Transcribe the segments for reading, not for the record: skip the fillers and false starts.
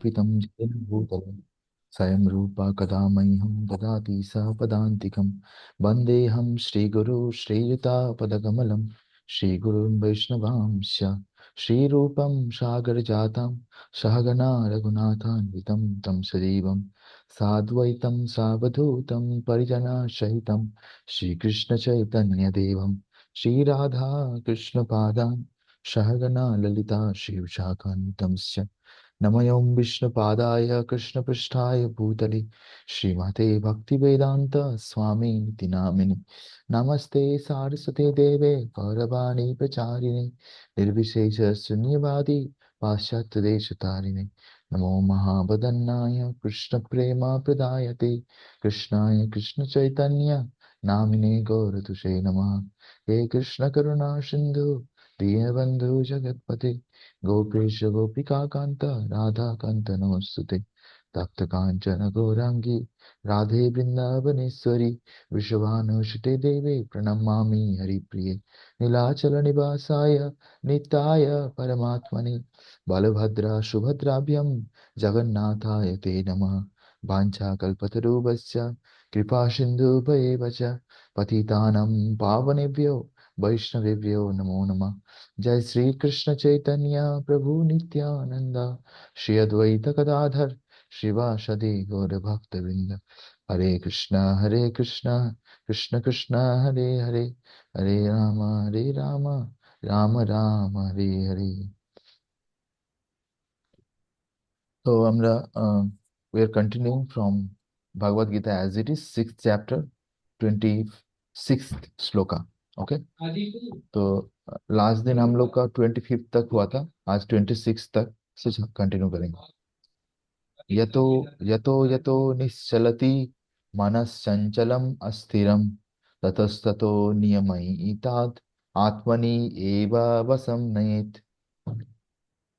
स्थापितं येन भूतले स्वयं रूपा कदा मह्यं ददाति स पदान्तिकं वन्देऽहं श्रीगुरु श्रीयुतापदकमलं श्रीगुरुं वैष्णवांश्च श्रीरूपं सागरजातं सहगणा रघुनाथान्वितं तं सजीवं साद्वैतं सावधूतं परिजनसहितं श्रीकृष्णचैतन्यदेवं श्रीराधा कृष्णपादान् सहगणा ललिता शिवशाखान्वितंश्च नमों विष्णुपादाय कृष्णपृष्ठाय भूतले श्रीमते भक्तिवेदांत स्वामी इति नामिने नमस्ते सारस्वते देवे गौरवाणी प्रचारिणे निर्विशेष शून्यवादी पाश्चात्य देशतारिणे नमो महावदन्नाय कृष्ण प्रेम प्रदायते कृष्णाय कृष्ण चैतन्य नामिने गौरतुषे नमः हे कृष्ण करुणा सिंधु दीनबंधु जगतपते गोपेश गोपिका कांत राधा कांत नमस्तुते तप्त कांचन गौरांगी राधे वृंदावनेश्वरी विश्वभानुसुते देवे प्रणमामि हरिप्रिये नीलाचल निवासाय नित्याय परमात्मने बलभद्र सुभद्राभ्यं जगन्नाथाय ते नमः वाञ्छाकल्पतरुभ्यश्च कृपा सिन्धुभ्येव च पतितानं पावनेभ्यो वैष्णवेभ्यो नमो नमः जय श्री कृष्ण चैतन्य प्रभु नित्यानंद श्री अद्वैत गदाधर शिवासदि गौर भक्त वृंद हरे कृष्णा कृष्ण कृष्ण हरे हरे हरे राम राम राम हरे हरे। तो আমরা we are continuing from Bhagavad Gita as it is, sixth chapter, 26th shloka. Okay, तो लास्ट दिन हम लोग का 25 तक हुआ था, आज 26 तक से कंटिन्यू करेंगे। यतो यतो यतो निश्चलति मनश्चंचलम अस्थिरम ततस्ततो नियमयितात् आत्मनि एव वशम नयेत्।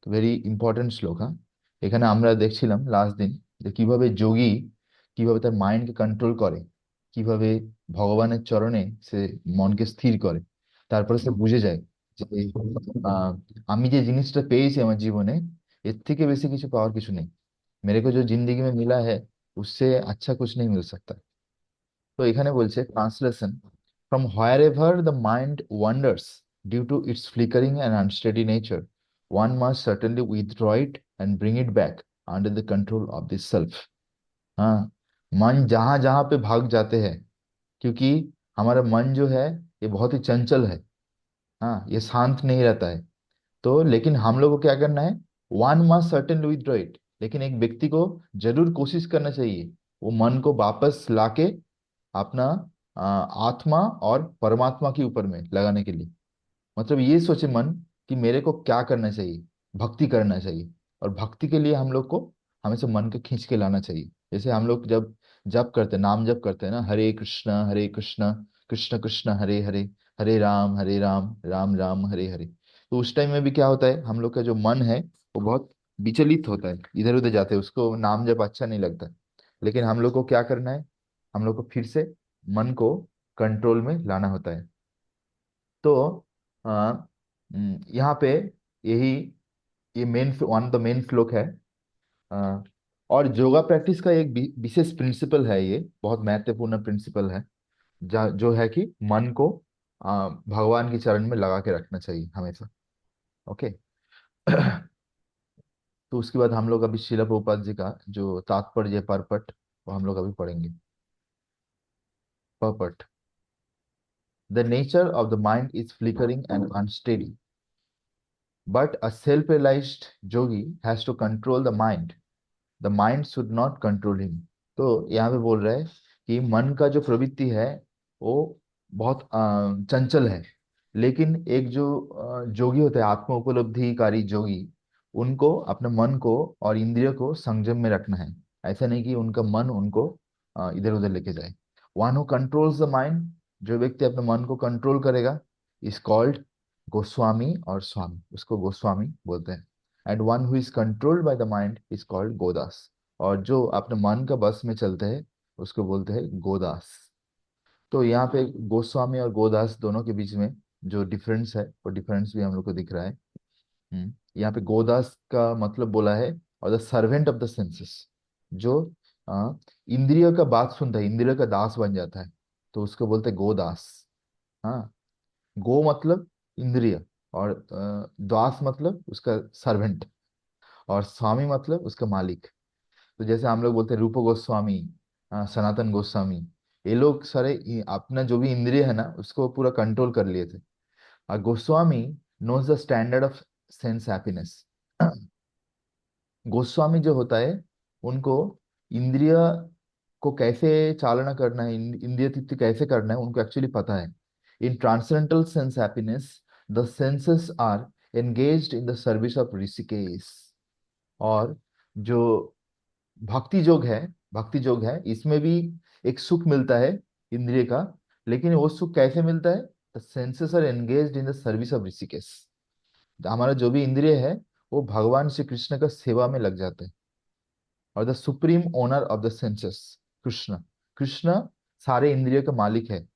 ভেরি ইম্পর্টেন্ট শ্লোক। হ্যাঁ, এখানে আমরা দেখছিলাম লাস্ট দিন যে কিভাবে যোগী কিভাবে তার মাইন্ডকে কন্ট্রোল করে, কিভাবে ভগবানের চরণে সে মনকে স্থির করে, তারপরে সে বুঝে যায় যে আহ, আমি যে জিনিসটা পেয়েছি আমার জীবনে, এর থেকে বেশি কিছু পাওয়ার কিছু নেই। मेरे को जो जिंदगी में मिला है उससे अच्छा कुछ नहीं मिल सकता। তো এখানে বলছে translation, from wherever the mind wanders due to its flickering and unsteady nature, one must certainly withdraw it and bring it back under the control of the self। हाँ, मन जहां जहां पे भाग जाते हैं, क्योंकि हमारा मन जो है ये बहुत ही चंचल है। हाँ, ये शांत नहीं रहता है। तो लेकिन हम लोग को क्या करना है, one must certainly withdraw it, लेकिन एक व्यक्ति को जरूर कोशिश करना चाहिए वो मन को वापस लाके अपना आत्मा और परमात्मा के ऊपर में लगाने के लिए। मतलब ये सोचे मन कि मेरे को क्या करना चाहिए, भक्ति करना चाहिए। और भक्ति के लिए हम लोग को हमेशा मन को खींच के लाना चाहिए। जैसे हम लोग जब जप करते हैं, नाम जप करते हैं ना, हरे कृष्ण कृष्ण कृष्ण हरे हरे, हरे राम राम राम हरे हरे। तो उस टाइम में भी क्या होता है, हम लोग का जो मन है वो बहुत विचलित होता है, इधर उधर जाते हैं, उसको नाम जप अच्छा नहीं लगता। लेकिन हम लोग को क्या करना है, हम लोग को फिर से मन को कंट्रोल में लाना होता है। तो यहाँ पे यही ये main one of the main श्लोक है। अ, और योगा प्रैक्टिस का एक विशेष प्रिंसिपल है, ये बहुत महत्वपूर्ण प्रिंसिपल है, जो है कि मन को भगवान के चरण में लगा के रखना चाहिए हमेशा। ओके। तो उसके बाद हम लोग अभी शिला प्रभुपाद जी का जो तात्पर्य परपट वो हम लोग अभी पढ़ेंगे। Purport, the nature of the mind is flickering and unsteady, but a self-realized yogi has to control the mind, the mind should not control him। तो यहाँ पे बोल रहा है कि मन का जो प्रवृत्ति है वो बहुत चंचल है, लेकिन एक जो जोगी होते हैं, आत्म उपलब्धिकारी जोगी, उनको अपने मन को और इंद्रियों को संयम में रखना है। ऐसा नहीं कि उनका मन उनको इधर उधर लेके जाए। One who controls the mind, जो व्यक्ति अपने मन को कंट्रोल करेगा, इज कॉल्ड गोस्वामी और स्वामी, उसको गोस्वामी बोलते हैं। And one who is controlled by the mind is called godas, और जो अपने मन का बस में चलते हैं उसको बोलते हैं गोदास। तो यहाँ पे गोस्वामी और गोदास दोनों के बीच में जो डिफरेंस है वो डिफरेंस भी हम लोग को दिख रहा है। यहाँ पे गोदास का मतलब बोला है और the servant of the senses, जो इंद्रियों का बात सुनता है, इंद्रियों का दास बन जाता है, तो उसको बोलते हैं गोदास। हाँ, गो मतलब इंद्रिय, और दास मतलब उसका सर्वेंट, और स्वामी मतलब उसका मालिक। तो जैसे हम लोग बोलते हैं रूप गोस्वामी, सनातन गोस्वामी, ये लोग सारे अपना जो भी इंद्रिय है ना उसको पूरा कंट्रोल कर लिए थे। और Goswami knows the standard of sense happiness. Goswami जो होता है, उनको इंद्रिय को कैसे चालना करना है, इंद्रिय तृप्ति कैसे करना है, उनको एक्चुअली पता है। In transcendental sense happiness the senses are engaged in the service of Hrishikesh. और जो भक्ति योग है, भक्ति योग है, इसमें भी एक सुख मिलता है इंद्रिय का। लेकिन वो सुख कैसे मिलता है? The senses are engaged in the service of Hrishikesh. हमारा जो भी इंद्रिय है वो भगवान श्री कृष्ण का सेवा में लग जाते हैं। और the supreme owner of the senses, Krishna, Krishna सारे इंद्रियों का मालिक है,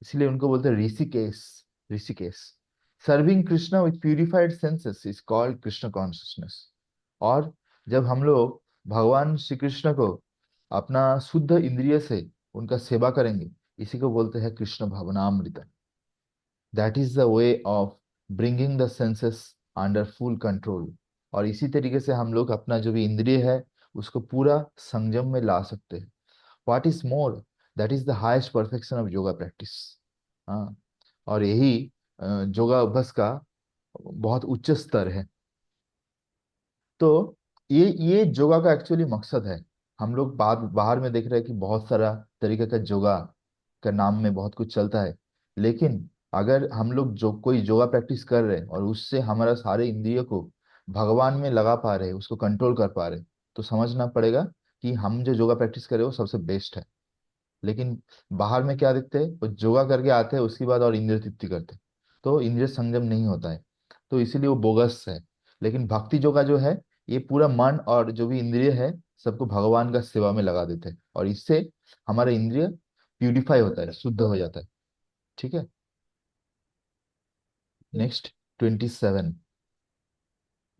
इसलिए उनको बोलते हैं Rishikesh, Rishikesh. Serving Krishna with purified senses is called Krishna consciousness. और जब हम लोग भगवान श्री कृष्ण को अपना शुद्ध इंद्रिय से उनका सेवा करेंगे, इसी को बोलते हैं कृष्ण भावनामृत। That is the way of bringing the senses under full control. और इसी तरीके से हम लोग अपना जो भी इंद्रिय है उसको पूरा संयम में ला सकते हैं। What is more, that is the highest perfection of yoga practice. हाँ, और यही योगा अभ्यास का बहुत उच्च स्तर है। तो ये योगा का एक्चुअली मकसद है। हम लोग बाहर में देख रहे हैं कि बहुत सारा तरीके का योगा का नाम में बहुत कुछ चलता है। लेकिन अगर हम लोग जो कोई योगा प्रैक्टिस कर रहे हैं और उससे हमारा सारे इंद्रियों को भगवान में लगा पा रहे हैं, उसको कंट्रोल कर पा रहे हैं, तो समझना पड़ेगा कि हम जो योगा प्रैक्टिस कर रहे हैं वो सबसे बेस्ट है। लेकिन बाहर में क्या देखते हैं, वो योगा करके आते हैं उसके बाद और इंद्रिय तृप्ति करते हैं, तो इंद्रिय संयम नहीं होता है, तो इसीलिए वो बोगस है। लेकिन भक्ति योगा जो है, ये पूरा मन और जो भी इंद्रिय है सबको भगवान का सेवा में लगा देते हैं, और इससे हमारा इंद्रिय प्यूरिफाई होता है, शुद्ध हो जाता है। ठीक है। नेक्स्ट 27।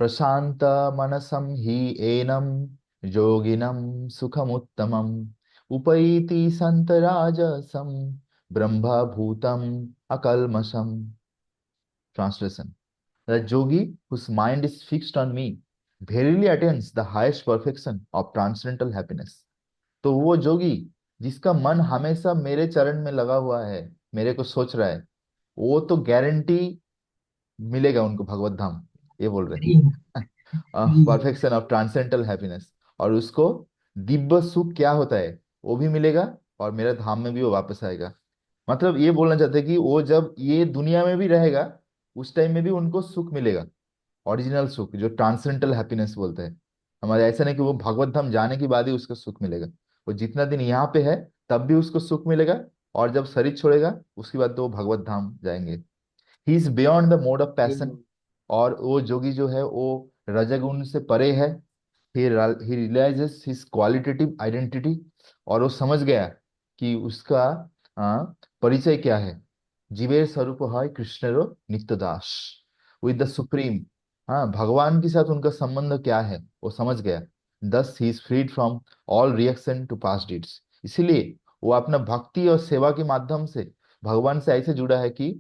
प्रशांत मनसं हि एनं योगिनं सुखमुत्तमम् उपैति संतराजसं ब्रह्मभूतम् अकल्मषम्। Translation: The yogi whose mind is fixed on me verily attains the highest perfection of transcendental happiness। तो वो जोगी जिसका मन हमेशा मेरे चरण में लगा हुआ है, मेरे को सोच रहा है, वो तो गारंटी मिलेगा उनको भगवत धाम, ये बोल रहे हैं। परफेक्शन ऑफ ट्रांसेंडेंटल हैप्पीनेस, और उसको दिव्य सुख क्या होता है वो भी मिलेगा, और मेरे धाम में भी वो वापस आएगा। मतलब ये बोलना चाहते हैं कि वो जब ये दुनिया में भी रहेगा उस टाइम में भी उनको सुख मिलेगा, ओरिजिनल सुख जो ट्रांसेंडेंटल हैप्पीनेस बोलते हैं। हमारे ऐसा नहीं कि वो भगवत धाम जाने के बाद ही उसको सुख मिलेगा, वो जितना दिन यहाँ पे है तब भी उसको सुख मिलेगा, और जब शरीर छोड़ेगा उसके बाद तो वो भगवत धाम जाएंगे। He is beyond the mode of passion. और वो जोगी जो है वो रजगुण से परे है। ही रियलाइजेस हिज क्वालिटेटिव आइडेंटिटी। और वो समझ गया कि उसका परिचय क्या है। जीवेर स्वरूप है कृष्णरो नित्य दास, विद द सुप्रीम। हाँ, भगवान के साथ उनका संबंध क्या है वो समझ गया। Thus he is freed from all reaction to past deeds. इसीलिए वो अपना भक्ति और सेवा के माध्यम से भगवान से ऐसे जुड़ा है कि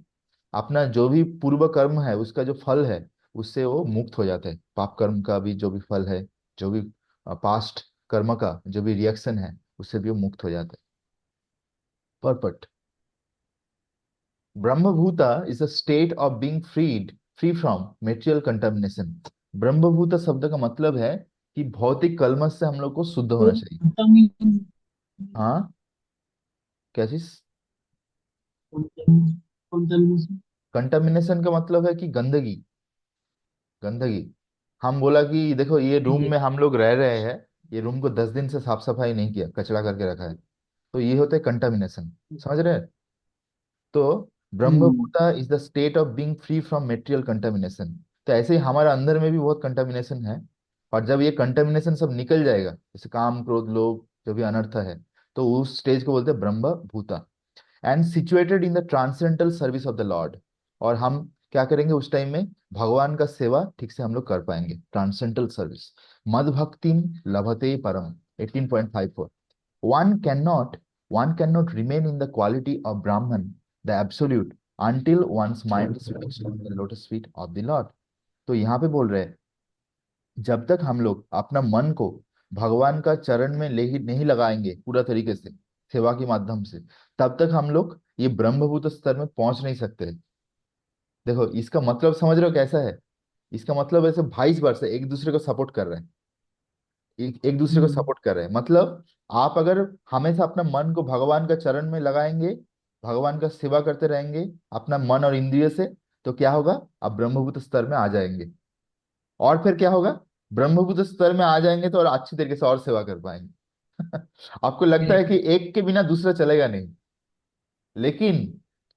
अपना जो भी पूर्व कर्म है उसका जो फल है उससे वो मुक्त हो जाते हैं। पाप कर्म का भी जो भी फल है, जो भी पास्ट कर्म का जो भी रिएक्शन है, उससे भी वो मुक्त हो जाते हैं। Purport: brahmabhuta is a state of being free from material contamination. ब्रह्मभूत शब्द का मतलब है कि भौतिक कलमश से हम लोग को शुद्ध होना चाहिए। हाँ, क्या चीज? कंटामिनेशन का मतलब है कि गंदगी, गंदगी। हम बोला कि देखो ये रूम में हम लोग रह रहे हैं, ये रूम को 10 दिन से साफ सफाई नहीं किया, कचरा करके रखा है, तो ये होता है कंटामिनेशन। समझ रहे हैं? तो brahmabhuta is the state of being free from material contamination. तो ऐसे ही हमारा अंदर में भी बहुत कंटामिनेशन है, और जब ये कंटामिनेशन सब निकल जाएगा, जैसे काम क्रोध लोभ जो भी अनर्थ है, तो उस स्टेज को बोलते हैं ब्रह्म भूता। And situated in the transcendental service of the lord. और हम क्या करेंगे उस टाइम में? भगवान का सेवा ठीक से हम लोग कर पाएंगे। ट्रांसेंडल सर्विस। मद भक्तिम लभते परम। 18.54। one cannot one cannot remain in the quality of Brahman, the absolute, until one's mind is fixed on the lotus feet of the Lord। तो यहाँ पे बोल रहे हैं, जब तक हम लोग अपना मन को भगवान का चरण में ले ही नहीं लगाएंगे पूरा तरीके से, सेवा के माध्यम से, तब तक हम लोग ये ब्रह्मभूत स्तर में पहुंच नहीं सकते। देखो इसका मतलब समझ रहे हो कैसा है? इसका मतलब ऐसे भाई वर्ष एक दूसरे को सपोर्ट कर रहे हैं। एक दूसरे को हम्म। सपोर्ट कर रहे हैं मतलब, आप अगर हमेशा अपना मन को भगवान का चरण में लगाएंगे, भगवान का सेवा करते रहेंगे अपना मन और इंद्रिय से, तो क्या होगा? आप ब्रह्मभूत स्तर में आ जाएंगे। और फिर क्या होगा? ब्रह्मभूत स्तर में आ जाएंगे तो और अच्छी तरीके से और सेवा कर पाएंगे। आपको लगता है कि बिल्कुल। एक के बिना दूसरा चलेगा नहीं, लेकिन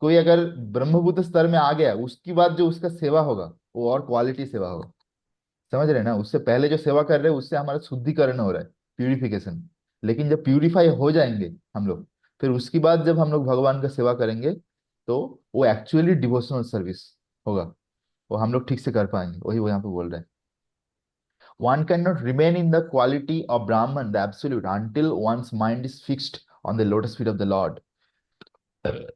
कोई अगर ब्रह्मभूत स्तर में आ गया, उसकी बाद जो उसका सेवा होगा वो और क्वालिटी सेवा होगा। समझ रहे हैं ना? उससे पहले जो सेवा कर रहे हैं उससे हमारा शुद्धिकरण हो रहा है, प्यूरिफिकेशन। लेकिन जब प्यूरिफाई हो जाएंगे हम लोग, फिर उसके बाद जब हम लोग भगवान का सेवा करेंगे, तो वो एक्चुअली डिवोशनल सर्विस होगा। वो हम लोग ठीक से कर पाएंगे। वही वो यहाँ पे बोल रहे हैं, one can not remain in the quality of Brahman the absolute until one's mind is fixed on the lotus feet of the Lord।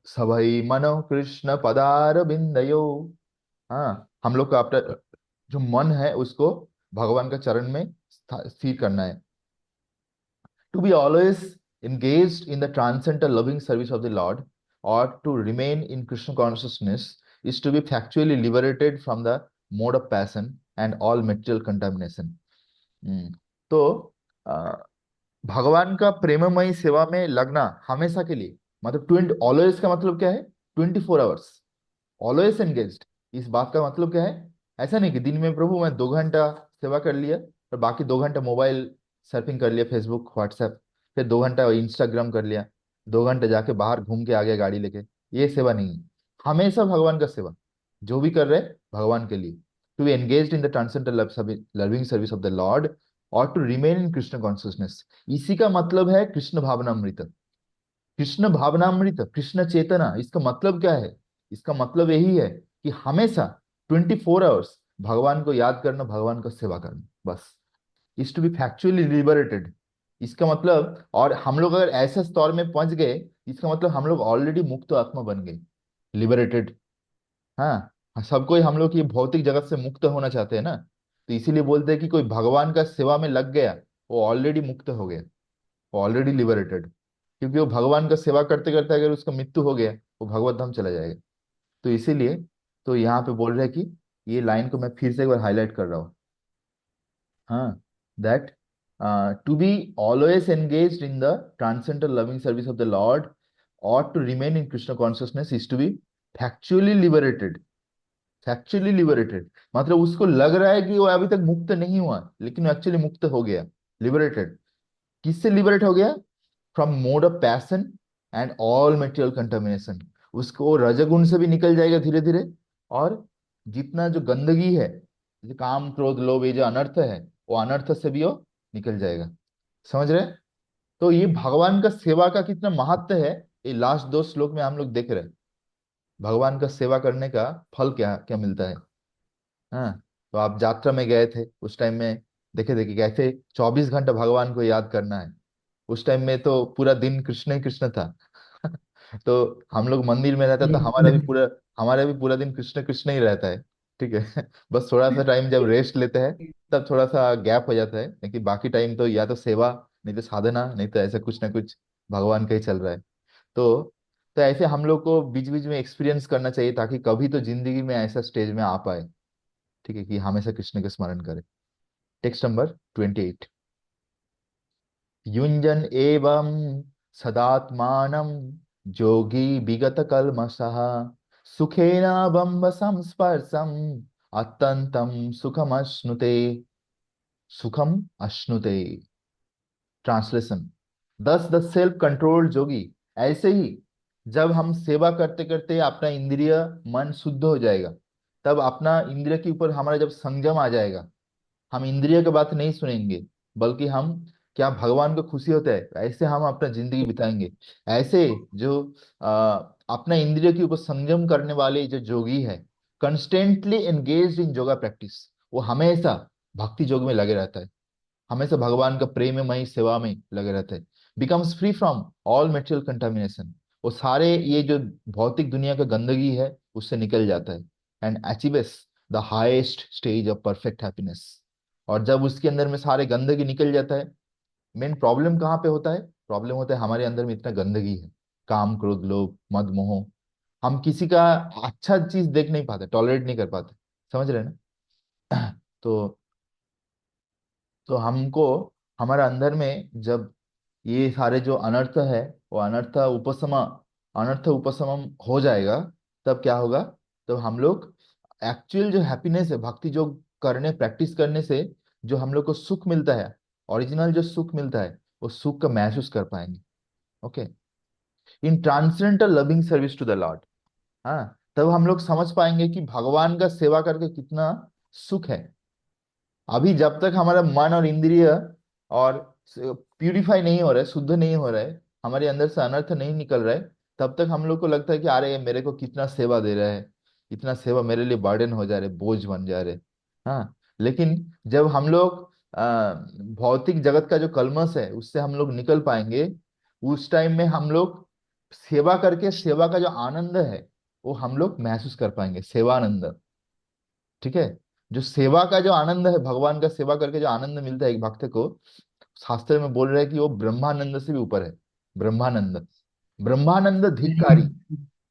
सभई मनो कृष्ण पदार बिंदयो। हाँ, हम लोग का अपना जो मन है उसको भगवान का चरण में स्थिर करना है। To be always engaged in the transcendental loving service of the Lord, or to remain in Krishna consciousness, is to be factually liberated from the mode of passion and all material contamination। तो अ, भगवान का प्रेममयी सेवा में लगना हमेशा के लिए, मतलब 20 ऑलवेज का मतलब क्या है? 24 आवर्स, ऑलवेज एंगेज्ड। इस बात का मतलब क्या है? ऐसा नहीं कि दिन में प्रभु मैं 2 घंटा सेवा कर लिया और बाकी 2 घंटा मोबाइल सर्फिंग कर लिया, फेसबुक व्हाट्सएप, फिर 2 घंटा इंस्टाग्राम कर लिया, 2 घंटे जाके बाहर घूम के आ गया गाड़ी लेके। ये सेवा नहीं है। हमेशा भगवान का सेवा, जो भी कर रहे हैं भगवान के लिए। To be engage in the transcendental loving service of the lord, और to remain in Krishna consciousness. इसी का मतलब है कृष्ण भावनामृत। कृष्ण भावनामृत, कृष्ण चेतना, इसका मतलब क्या है? इसका मतलब यही है कि हमेशा 24 आवर्स भगवान को याद करना, भगवान का सेवा करना, बस। Is to be factually liberated. इसका मतलब, और हम लोग अगर ऐसे स्तर में पहुंच गए, इसका मतलब हम लोग ऑलरेडी मुक्त आत्मा बन गए, लिबरेटेड। हाँ, सब कोई हम लोग ये भौतिक जगत से मुक्त होना चाहते हैं ना, तो इसीलिए बोलते हैं कि कोई भगवान का सेवा में लग गया, वो ऑलरेडी मुक्त हो गया, वो ऑलरेडी लिबरेटेड। क्योंकि वो भगवान का सेवा करते करते अगर उसका मृत्यु हो गया, वो भगवत धाम चला जाएगा। तो इसीलिए तो यहाँ पे बोल रहे हैं कि, ये लाइन को मैं फिर से एक बार हाईलाइट कर रहा हूँ। हाँ, that to be always engaged in the transcendental loving service of the lord, और to remain in Krishna consciousness, is to be factually liberated. Factually liberated मतलब उसको लग रहा है कि वो अभी तक मुक्त नहीं हुआ, लेकिन एक्चुअली मुक्त हो गया, लिबरेटेड। किससे लिबरेट हो गया? From mode of passion and all material contamination. उसको रजगुण से भी निकल जाएगा धीरे धीरे, और जितना जो गंदगी है, जो काम क्रोध लोभ ये जो अनर्थ है, वो अनर्थ से भी वो निकल जाएगा। समझ रहे? तो ये भगवान का सेवा का कितना महत्व है, ये लास्ट 2 श्लोक में हम लोग देख रहे हैं। भगवान का सेवा करने का फल क्या क्या मिलता है। हाँ, तो आप यात्रा में गए थे उस टाइम में, देखे थे कि कैसे 24 घंटा भगवान को याद करना है। उस टाइम में तो पूरा दिन कृष्ण ही कृष्ण था। तो हम लोग मंदिर में रहता तो हमारा भी पूरा दिन कृष्ण कृष्ण ही रहता है। ठीक है। बस थोड़ा सा टाइम जब रेस्ट लेते हैं, तब थोड़ा सा गैप हो जाता है, लेकिन बाकी टाइम तो या तो सेवा, नहीं तो साधना, नहीं तो ऐसा कुछ ना कुछ भगवान का ही चल रहा है। तो तो ऐसे हम लोग को बीच बीच में एक्सपीरियंस करना चाहिए, ताकि कभी तो जिंदगी में ऐसा स्टेज में आ पाए, ठीक है, कि हमेशा कृष्ण का स्मरण करें। Text number 28। युञ्जन एवं सदात्मानं जोगी विगत कल्मषः सुखेन बम्ब संस्पर्शम अत्यंतम सुखम अश्नुते। ट्रांसलेशन। दस द सेल्फ कंट्रोल्ड जोगी, ऐसे ही जब हम सेवा करते करते अपना इंद्रिय मन शुद्ध हो जाएगा, तब अपना इंद्रिय के ऊपर हमारा जब संयम आ जाएगा, हम इंद्रिय की बात नहीं सुनेंगे, बल्कि हम क्या भगवान को खुशी होता है ऐसे हम अपना जिंदगी बिताएंगे। ऐसे जो अपना इंद्रिय के ऊपर संयम करने वाले जो जोगी है, constantly engage in yoga practice, वो हमेशा भक्ति योग में लगे रहता है, हमेशा भगवान का प्रेममयी सेवा में लगे रहते हैं, becomes free from all material contamination, वो सारे ये जो भौतिक दुनिया का गंदगी है उससे निकल जाता है, and achieves the highest stage of perfect happiness. और जब उसके अंदर में सारे गंदगी निकल जाता है, मेन प्रॉब्लम कहाँ पे होता है? प्रॉब्लम होता है हमारे अंदर में इतना गंदगी है, काम क्रोध लोभ मद मोह, हम किसी का अच्छा चीज देख नहीं पाते, टॉलरेट नहीं कर पाते, समझ रहे हैं ना? तो हमको हमारे अंदर में जब ये सारे जो अनर्थ है, वो अनर्थ उपशमन हो जाएगा, तब क्या होगा? तब हम लोग एक्चुअल जो हैप्पीनेस है भक्ति जो करने प्रैक्टिस करने से जो हम लोग को सुख मिलता है, ओरिजिनल जो सुख मिलता है, वो सुख का महसूस कर पाएंगे। Okay, in transcendental loving service to the lord. हाँ, तब हम लोग समझ पाएंगे कि भगवान का सेवा करके कितना सुख है। अभी जब तक हमारा मन और इंद्रिय और प्यूरिफाई नहीं हो रहा है, शुद्ध नहीं हो रहा है, हमारे अंदर से अनर्थ नहीं निकल रहा है, तब तक हम लोग को लगता है कि अरे ये मेरे को कितना सेवा दे रहा है, इतना सेवा मेरे लिए बर्डन हो जा रहे, बोझ बन जा रहे। हाँ, लेकिन जब हम लोग भौतिक जगत का जो कलमश है उससे हम लोग निकल पाएंगे, उस टाइम में हम लोग सेवा करके सेवा का जो आनंद है वो हम लोग महसूस कर पाएंगे, सेवानंद। ठीक है, जो सेवा का जो आनंद है, भगवान का सेवा करके जो आनंद मिलता है एक भक्त को, शास्त्र में बोल रहे हैं कि वो ब्रह्मानंद से भी ऊपर है। ब्रह्मानंद, ब्रह्मानंद धिक्कारी,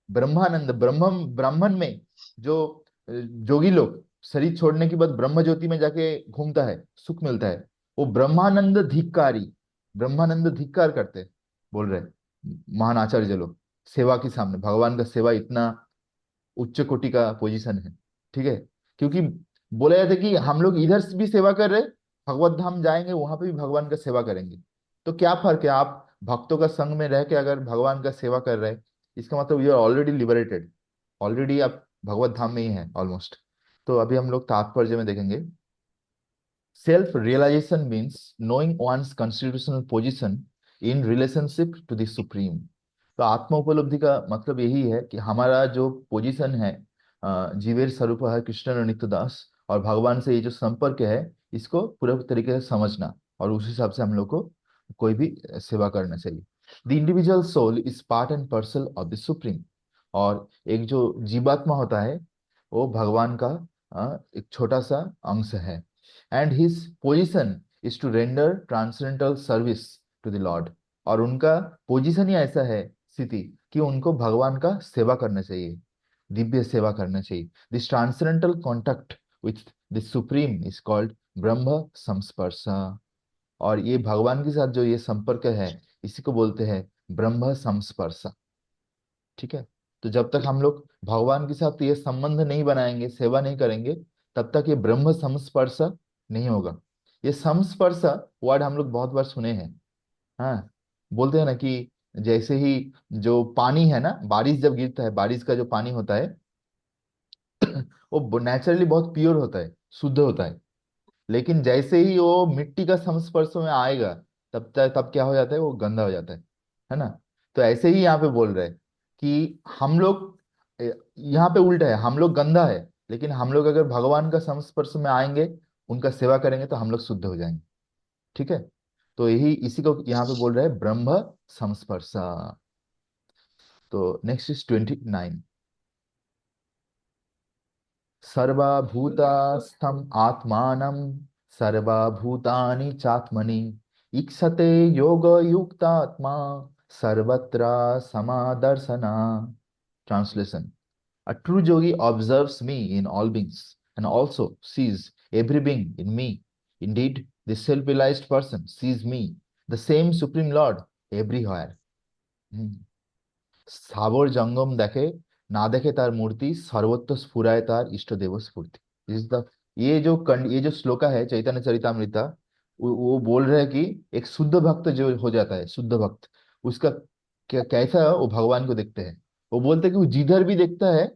ब्रह्मानंद, ब्राह्मण में जो जोगी लोग शरीर छोड़ने के बाद ब्रह्म ज्योति में जाके घूमता है, सुख मिलता है, वो ब्रह्मानंद धिक्कारी, ब्रह्मानंद धिक्कार करते हैं, बोल रहे हैं महान आचार्य लोग। सेवा के सामने भगवान का सेवा इतना उच्च कोटि का पोजीशन है। ठीक है, क्योंकि बोला जाता है कि हम लोग इधर से भी सेवा कर रहे, भगवत धाम जाएंगे वहां पे भी भगवान का सेवा करेंगे। तो क्या फर्क है? आप भक्तों का संग में रह के अगर भगवान का सेवा कर रहे हैं, इसका मतलब you are already liberated, already आप भगवत धाम में ही हैं ऑलमोस्ट। तो अभी हम लोग तात्पर्य में देखेंगे। Self realization means knowing one's constitutional position in relationship to the supreme। तो आत्म उपलब्धि का मतलब यही है कि हमारा जो पोजीशन है, जीवेर स्वरूप है कृष्ण और नित्यदास, और भगवान से ये जो संपर्क है, इसको पूरे तरीके से समझना, और उस हिसाब से हम लोग को कोई भी सेवा करना चाहिए। The individual soul is part and parcel of the supreme. और एक जो जीवात्मा होता है वो भगवान का एक छोटा सा अंश है, and his position is to render transcendental service to the lord. और उनका पोजीशन ही ऐसा है, स्थिति, कि उनको भगवान का सेवा करना चाहिए, दिव्य सेवा करना चाहिए। This transcendental contact with the supreme is called ब्रह्म संस्पर्श। और ये भगवान के साथ जो ये संपर्क है, इसी को बोलते हैं ब्रह्म संस्पर्श। ठीक है, तो जब तक हम लोग भगवान के साथ ये संबंध नहीं बनाएंगे, सेवा नहीं करेंगे, तब तक ये ब्रह्म संस्पर्श नहीं होगा। ये संस्पर्श वर्ड हम लोग बहुत बार सुने हैं। हाँ, बोलते हैं ना कि जैसे ही जो पानी है ना, बारिश जब गिरता है, बारिश का जो पानी होता है वो नेचुरली बहुत प्योर होता है, शुद्ध होता है। लेकिन जैसे ही वो मिट्टी का संस्पर्श में आएगा, तब क्या हो जाता है? वो गंदा हो जाता है ना? तो ऐसे ही यहाँ पे बोल रहे हैं कि हम लोग यहाँ पे उल्टा है, हम लोग गंदा है, लेकिन हम लोग अगर भगवान का संस्पर्श में आएंगे, उनका सेवा करेंगे, तो हम लोग शुद्ध हो जाएंगे। ठीक है, तो यही इसी को यहाँ पे बोल रहे हैं ब्रह्म संस्पर्श। तो नेक्स्ट इज 29। सर्वभूतस्थम् आत्मानं सर्वभूतानि चात्मनि ईक्षते योगयुक्तात्मा सर्वत्र समादर्शना। Translation: A true yogi observes me in all beings and also sees every being in me. Indeed, the self-realized person sees me, the same Supreme Lord, everywhere। Hmm। স্থাবর জঙ্গম দেখে, না দেখে তার মূর্তি, सर्वत्र स्फुराए तार इष्ट देव स्फूर्ति। इज द ये जो श्लोका है चैतन्य चरितामृता, वो बोल रहे हैं कि एक शुद्ध भक्त जो हो जाता है, शुद्ध भक्त, उसका कैसा वो भगवान को देखते हैं। वो बोलते हैं कि वो जिधर भी देखता है,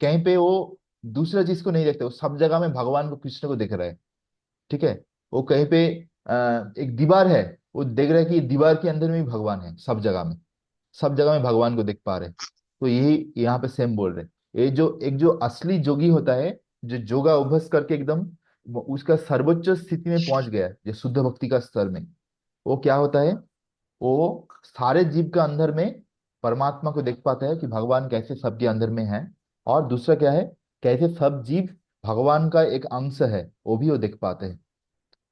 कहीं पे वो दूसरा चीज को नहीं देखता, वो सब जगह में भगवान को, कृष्ण को देख रहा है। ठीक है, वो कहीं पे एक दीवार है, वो देख रहा है कि दीवार के अंदर में भी भगवान है, सब जगह में, सब जगह में भगवान को देख पा रहे हैं। तो यही यहाँ पे सेम बोल रहे हैं। ये जो एक जो असली जोगी होता है, जो जोगा अभ्यास करके एकदम उसका सर्वोच्च स्थिति में पहुंच गया है, जो शुद्ध भक्ति का स्तर में, वो क्या होता है, वो सारे जीव के अंदर में परमात्मा को देख पाता है कि भगवान कैसे सबके अंदर में है। और दूसरा क्या है, कैसे सब जीव भगवान का एक अंश है, वो भी वो देख पाते हैं।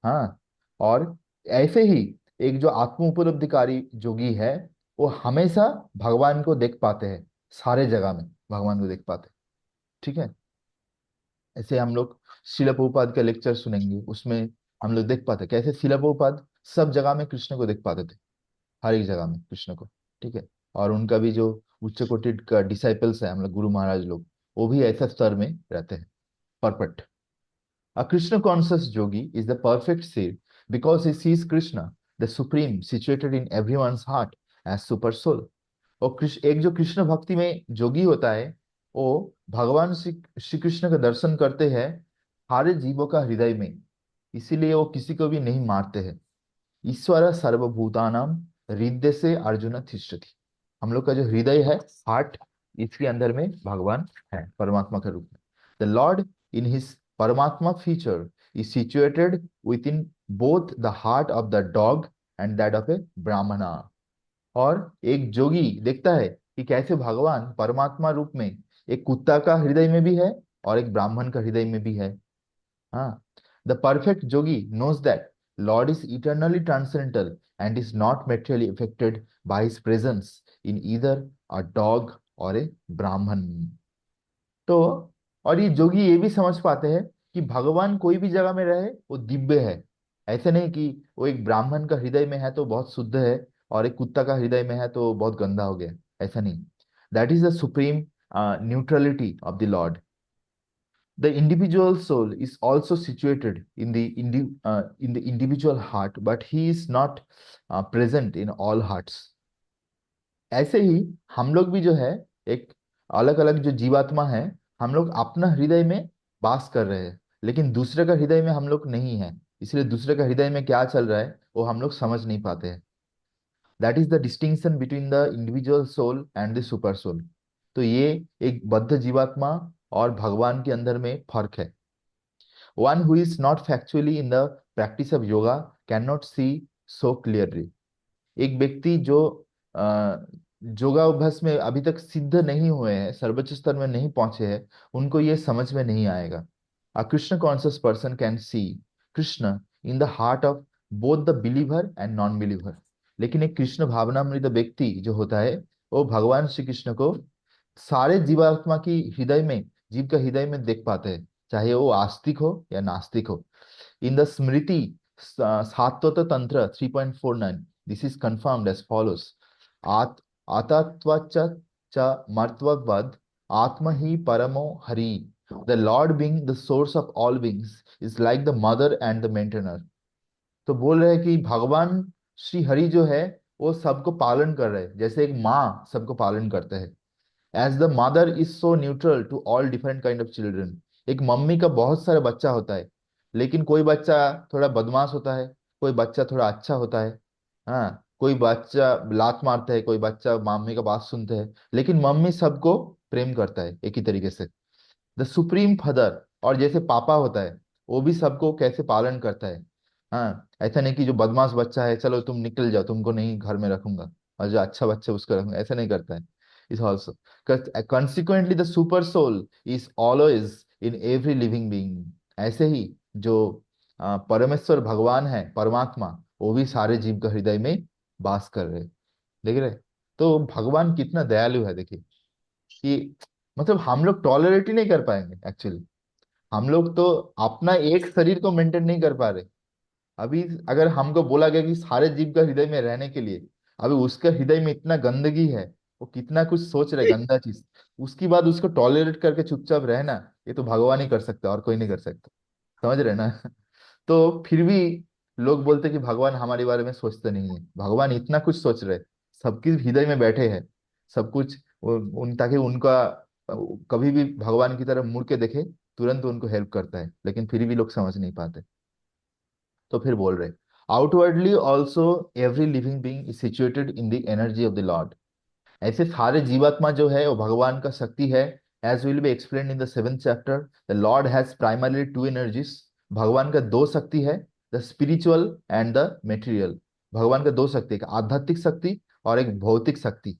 हाँ। और ऐसे ही एक जो आत्म उपलब्धिकारी जोगी है, वो हमेशा भगवान को देख पाते हैं, सारे जगह में भगवान को देख पाते हैं। ठीक है। ऐसे हम लोग शिला प्रभुपाद के लेक्चर सुनेंगे, उसमें हम लोग देख पाते हैं कैसे शिला प्रभुपाद सब जगह में कृष्ण को देख पाते थे, हर एक जगह में कृष्ण को। ठीक है। और उनका भी जो उच्च कोटि का डिसाइपल्स है, हम लोग गुरु महाराज लोग, वो भी ऐसा स्तर में रहते हैं, perfect. A Krishna conscious yogi is the perfect seed because he sees Krishna, the supreme, situated in everyone's heart as super soul. और कृष्ण, एक जो कृष्ण भक्ति में जोगी होता है, वो भगवान श्री श्री कृष्ण का दर्शन करते हैं सारे जीवों का हृदय में, इसीलिए वो किसी को भी नहीं मारते हैं। ईश्वर सर्वभूतानां हृदय से अर्जुन तिष्ठति। हम लोग का जो हृदय है, हार्ट, इसके अंदर में भगवान है परमात्मा के रूप में। The lord in his Paramatma feature is situated within both the heart of the dog and that of a brahmana. और एक जोगी देखता है कि कैसे भगवान परमात्मा रूप में एक कुत्ता का हृदय में भी है और एक ब्राह्मण का हृदय में भी है। हाँ। The perfect Jogi knows that Lord is eternally transcendental and is not materially affected by his presence in either a dog or a Brahman. तो और ये जोगी ये भी समझ पाते हैं कि भगवान कोई भी जगह में रहे वो दिव्य है। ऐसे नहीं कि वो एक ब्राह्मण का हृदय में है तो बहुत शुद्ध है, और एक कुत्ता का हृदय में है तो बहुत गंदा हो गया, ऐसा नहीं। That is the supreme neutrality of the Lord. The individual soul is also situated in in the individual heart, but he is not present in all hearts. ऐसे ही हम लोग भी जो है, एक अलग अलग जो जीवात्मा है, हम लोग अपना हृदय में वास कर रहे हैं, लेकिन दूसरे का हृदय में हम लोग नहीं है। इसलिए दूसरे का हृदय में क्या चल रहा है वो हम लोग समझ नहीं पाते हैं। That is the distinction between the individual soul and the super soul. तो ये एक बद्ध जीवात्मा और भगवान के अंदर में फर्क है। One who is not factually in the practice of yoga cannot see so clearly. एक व्यक्ति जो योगाभ्यास में अभी तक सिद्ध नहीं हुए हैं, सर्वोच्च स्तर में नहीं पहुंचे हैं, उनको ये समझ में नहीं आएगा। A Krishna conscious person can see Krishna in the heart of both the believer and non-believer. लेकिन एक कृष्ण भावनामृत व्यक्ति जो होता है, वो भगवान श्री कृष्ण को सारे जीवात्मा की हृदय में, जीव का हृदय में देख पाते हैं, चाहे वो आस्तिक हो या नास्तिक हो। इन द स्मृति सात्वत तंत्र 3.49 this is confirmed as follows. आत आतत्वच च मर्त्ववद आत्म ही परमो हरि। The lord being the source of all beings is like the mother and the maintainer. तो बोल रहे हैं कि भगवान श्री हरि जो है, वो सबको पालन कर रहे हैं, जैसे एक माँ सबको पालन करते हैं। As the mother is so neutral to all different kind of children. एक मम्मी का बहुत सारा बच्चा होता है, लेकिन कोई बच्चा थोड़ा बदमाश होता है, कोई बच्चा थोड़ा अच्छा होता है। हाँ, कोई बच्चा लात मारता है, कोई बच्चा मम्मी का बात सुनते हैं, लेकिन मम्मी सबको प्रेम करता है एक ही तरीके से। द सुप्रीम फादर, और जैसे पापा होता है, वो भी सबको कैसे पालन करता है। हाँ, ऐसा नहीं कि जो बदमाश बच्चा है चलो तुम निकल जाओ, तुमको नहीं घर में रखूंगा, और जो अच्छा बच्चा है उसको रखूंगा, ऐसा नहीं करता है। इस also consequently the super soul is always in every living being। ऐसे ही जो परमेश्वर भगवान है, परमात्मा, वो भी सारे जीव का हृदय में वास कर रहे, देख रहे। तो भगवान कितना दयालु है, देखिए कि मतलब हम लोग टॉलरेट ही नहीं कर पाएंगे एक्चुअली। हम लोग तो अपना एक शरीर को मेंटेन नहीं कर पा रहे। अभी अगर हमको बोला गया कि सारे जीव का हृदय में रहने के लिए, अभी उसके हृदय में इतना गंदगी है, वो कितना कुछ सोच रहे गंदा चीज, उसके बाद उसको टॉलरेट करके चुपचाप रहना, ये तो भगवान ही कर सकता और कोई नहीं कर सकता। समझ रहे ना? तो फिर भी लोग बोलते कि भगवान हमारे बारे में सोचते नहीं है। भगवान इतना कुछ सोच रहे, सबके हृदय में बैठे हैं, सब कुछ उन ताकि उनका कभी भी भगवान की तरफ मुड़ के देखे, तुरंत उनको हेल्प करता है, लेकिन फिर भी लोग समझ नहीं पाते। तो फिर बोल रहे, outwardly also every living being is situated in the energy of the Lord. ऐसे सारे जीवात्मा जो है वो भगवान का शक्ति है, As will be explained in the 7th chapter, the Lord has primarily two energies. भगवान का दो शक्ति है, the spiritual and the material. भगवान का दो शक्ति, एक आध्यात्मिक शक्ति और एक भौतिक शक्ति।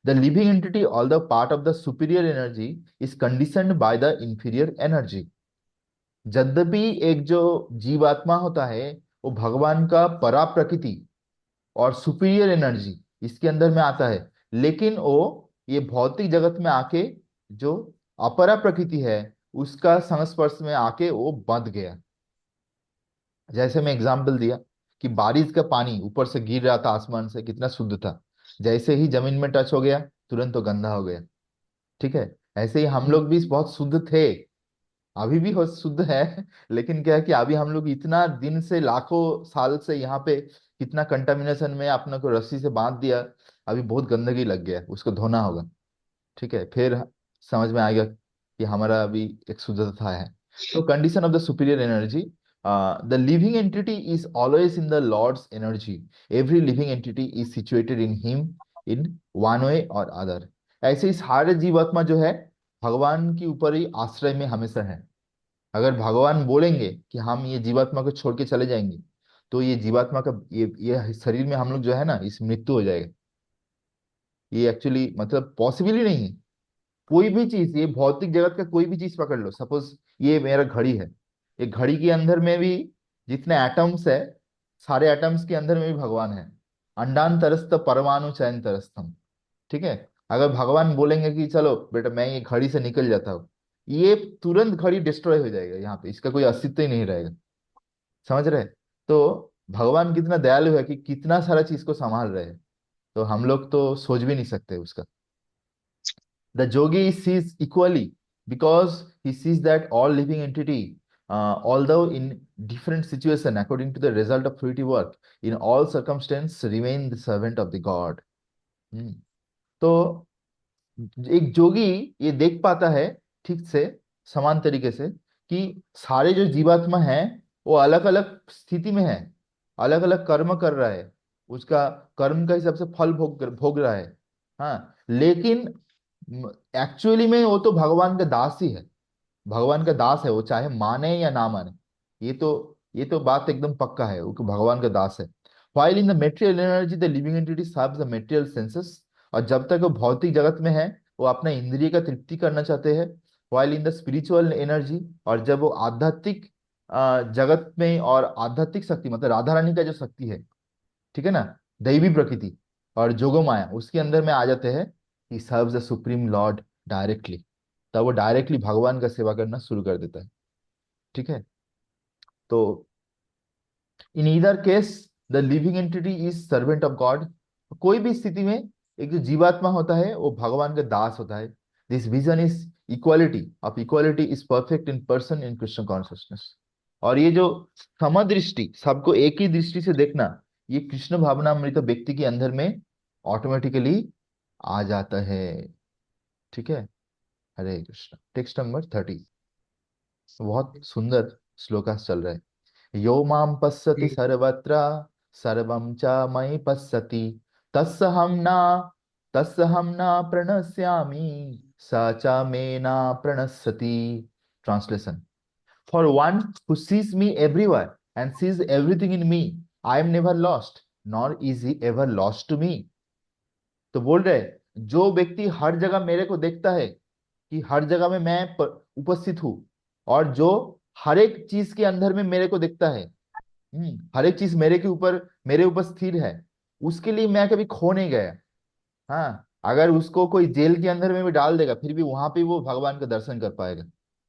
The living entity, all the part of the superior energy, is conditioned by the inferior energy. यद्यपि एक जो जीवात्मा होता है वो भगवान का परा प्रकृति और सुपीरियर एनर्जी इसके अंदर में आता है, लेकिन वो ये भौतिक जगत में आके जो अपरा प्रकृति है उसका संस्पर्श में आके वो बंध गया। जैसे मैं एग्जांपल दिया कि बारिश का पानी ऊपर से गिर रहा था आसमान से, कितना शुद्ध था, जैसे ही जमीन में टच हो गया तुरंत तो गंदा हो गया। ठीक है, ऐसे ही हम लोग भी बहुत शुद्ध थे, अभी भी हो शुद्ध है, लेकिन क्या है कि अभी हम लोग इतना दिन से लाखों साल से यहाँ पे कितना कंटामिनेशन में अपने को रस्सी से बांध दिया, अभी बहुत गंदगी लग गया, उसको धोना होगा। ठीक है, फिर समझ में आएगा कि हमारा अभी एक शुद्धता है। तो condition of the superior energy, the living entity is always in the lord's energy. Every living entity is situated in him in one way or other. ऐसे ही सारे जीवात्मा जो है भगवान के ऊपर ही आश्रय में हमेशा है। अगर भगवान बोलेंगे कि हम ये जीवात्मा को छोड़ के चले जाएंगे तो ये जीवात्मा का ये शरीर में हम लोग जो है ना इस मृत्यु हो जाएगा। ये एक्चुअली मतलब पॉसिबल ही नहीं है। कोई भी चीज, ये भौतिक जगत का कोई भी चीज पकड़ लो, सपोज ये मेरा घड़ी है, ये घड़ी के अंदर में भी जितने एटम्स है सारे एटम्स के अंदर में भी भगवान है। अंडान तरस्त परमाणु चयन तरस्तम। ठीक है, अगर भगवान बोलेंगे कि चलो बेटा मैं ये घड़ी से निकल जाता हूँ, ये तुरंत घड़ी डिस्ट्रॉय हो जाएगा, यहाँ पे इसका कोई अस्तित्व ही नहीं रहेगा। समझ रहे? तो भगवान कितना दयालु है कि कितना सारा चीज को संभाल रहे हैं, तो हम लोग तो सोच भी नहीं सकते उसका। The yogi sees equally because he sees that all living entity, although in different situation according to the result of fruity work, in all circumstance remain the servant of the God. हम्म, तो एक जोगी ये देख पाता है ठीक से, समान तरीके से, कि सारे जो जीवात्मा हैं वो अलग अलग स्थिति में है, अलग अलग कर्म कर रहा है, उसका कर्म का हिसाब से फल भोग भोग रहा है। हाँ, लेकिन एक्चुअली में वो तो भगवान का दास ही है, भगवान का दास है, वो चाहे माने या ना माने। ये तो बात एकदम पक्का है, वो भगवान का दास है। while in the material energy the living entity serves the material senses, और जब तक वो भौतिक जगत में है वो अपना इंद्रिय का तृप्ति करना चाहते हैं। while in the spiritual energy, और जब वो आध्यात्मिक जगत में और आध्यात्मिक शक्ति मतलब राधा रानी का जो शक्ति है, ठीक है ना, दैवी प्रकृति और जोगो माया उसके अंदर में आ जाते हैं, he serves the supreme lord directly. तब वो डायरेक्टली भगवान का सेवा करना शुरू कर देता है। ठीक है, तो in either case the living entity is servant of God. कोई भी स्थिति में एक जो जीवात्मा होता है वो भगवान का दास होता है। This vision is equality of equality is perfect in person in Krishna consciousness. और ये जो समदृष्टि, सबको एक ही दृष्टि से देखना, ये कृष्ण भावनामृत व्यक्ति के अंदर में ऑटोमेटिकली आ जाता है। ठीक है, हरे कृष्ण। टेक्स्ट नंबर 30, बहुत सुंदर श्लोकास चल रहा है। यो मां पश्यति सर्वत्र सर्वं च मयि पश्यति तस्सहं न तस्सहं न प्रणश्यामि स च मे न प्रणश्यति। Translation: For one who sees me everywhere and sees everything in me, I am never lost, nor is he ever lost to me. तो बोल रहे जो व्यक्ति हर जगह मेरे को देखता है कि हर जगह में मैं उपस्थित हूँ, और जो हर एक चीज के अंदर में मेरे को देखता है, हर एक चीज मेरे ऊपर स्थिर है, उसके लिए मैं कभी खो नहीं गया। हाँ, अगर उसको कोई जेल के अंदर में भी डाल देगा फिर भी वहां पे वो भगवान का दर्शन कर पाएगा,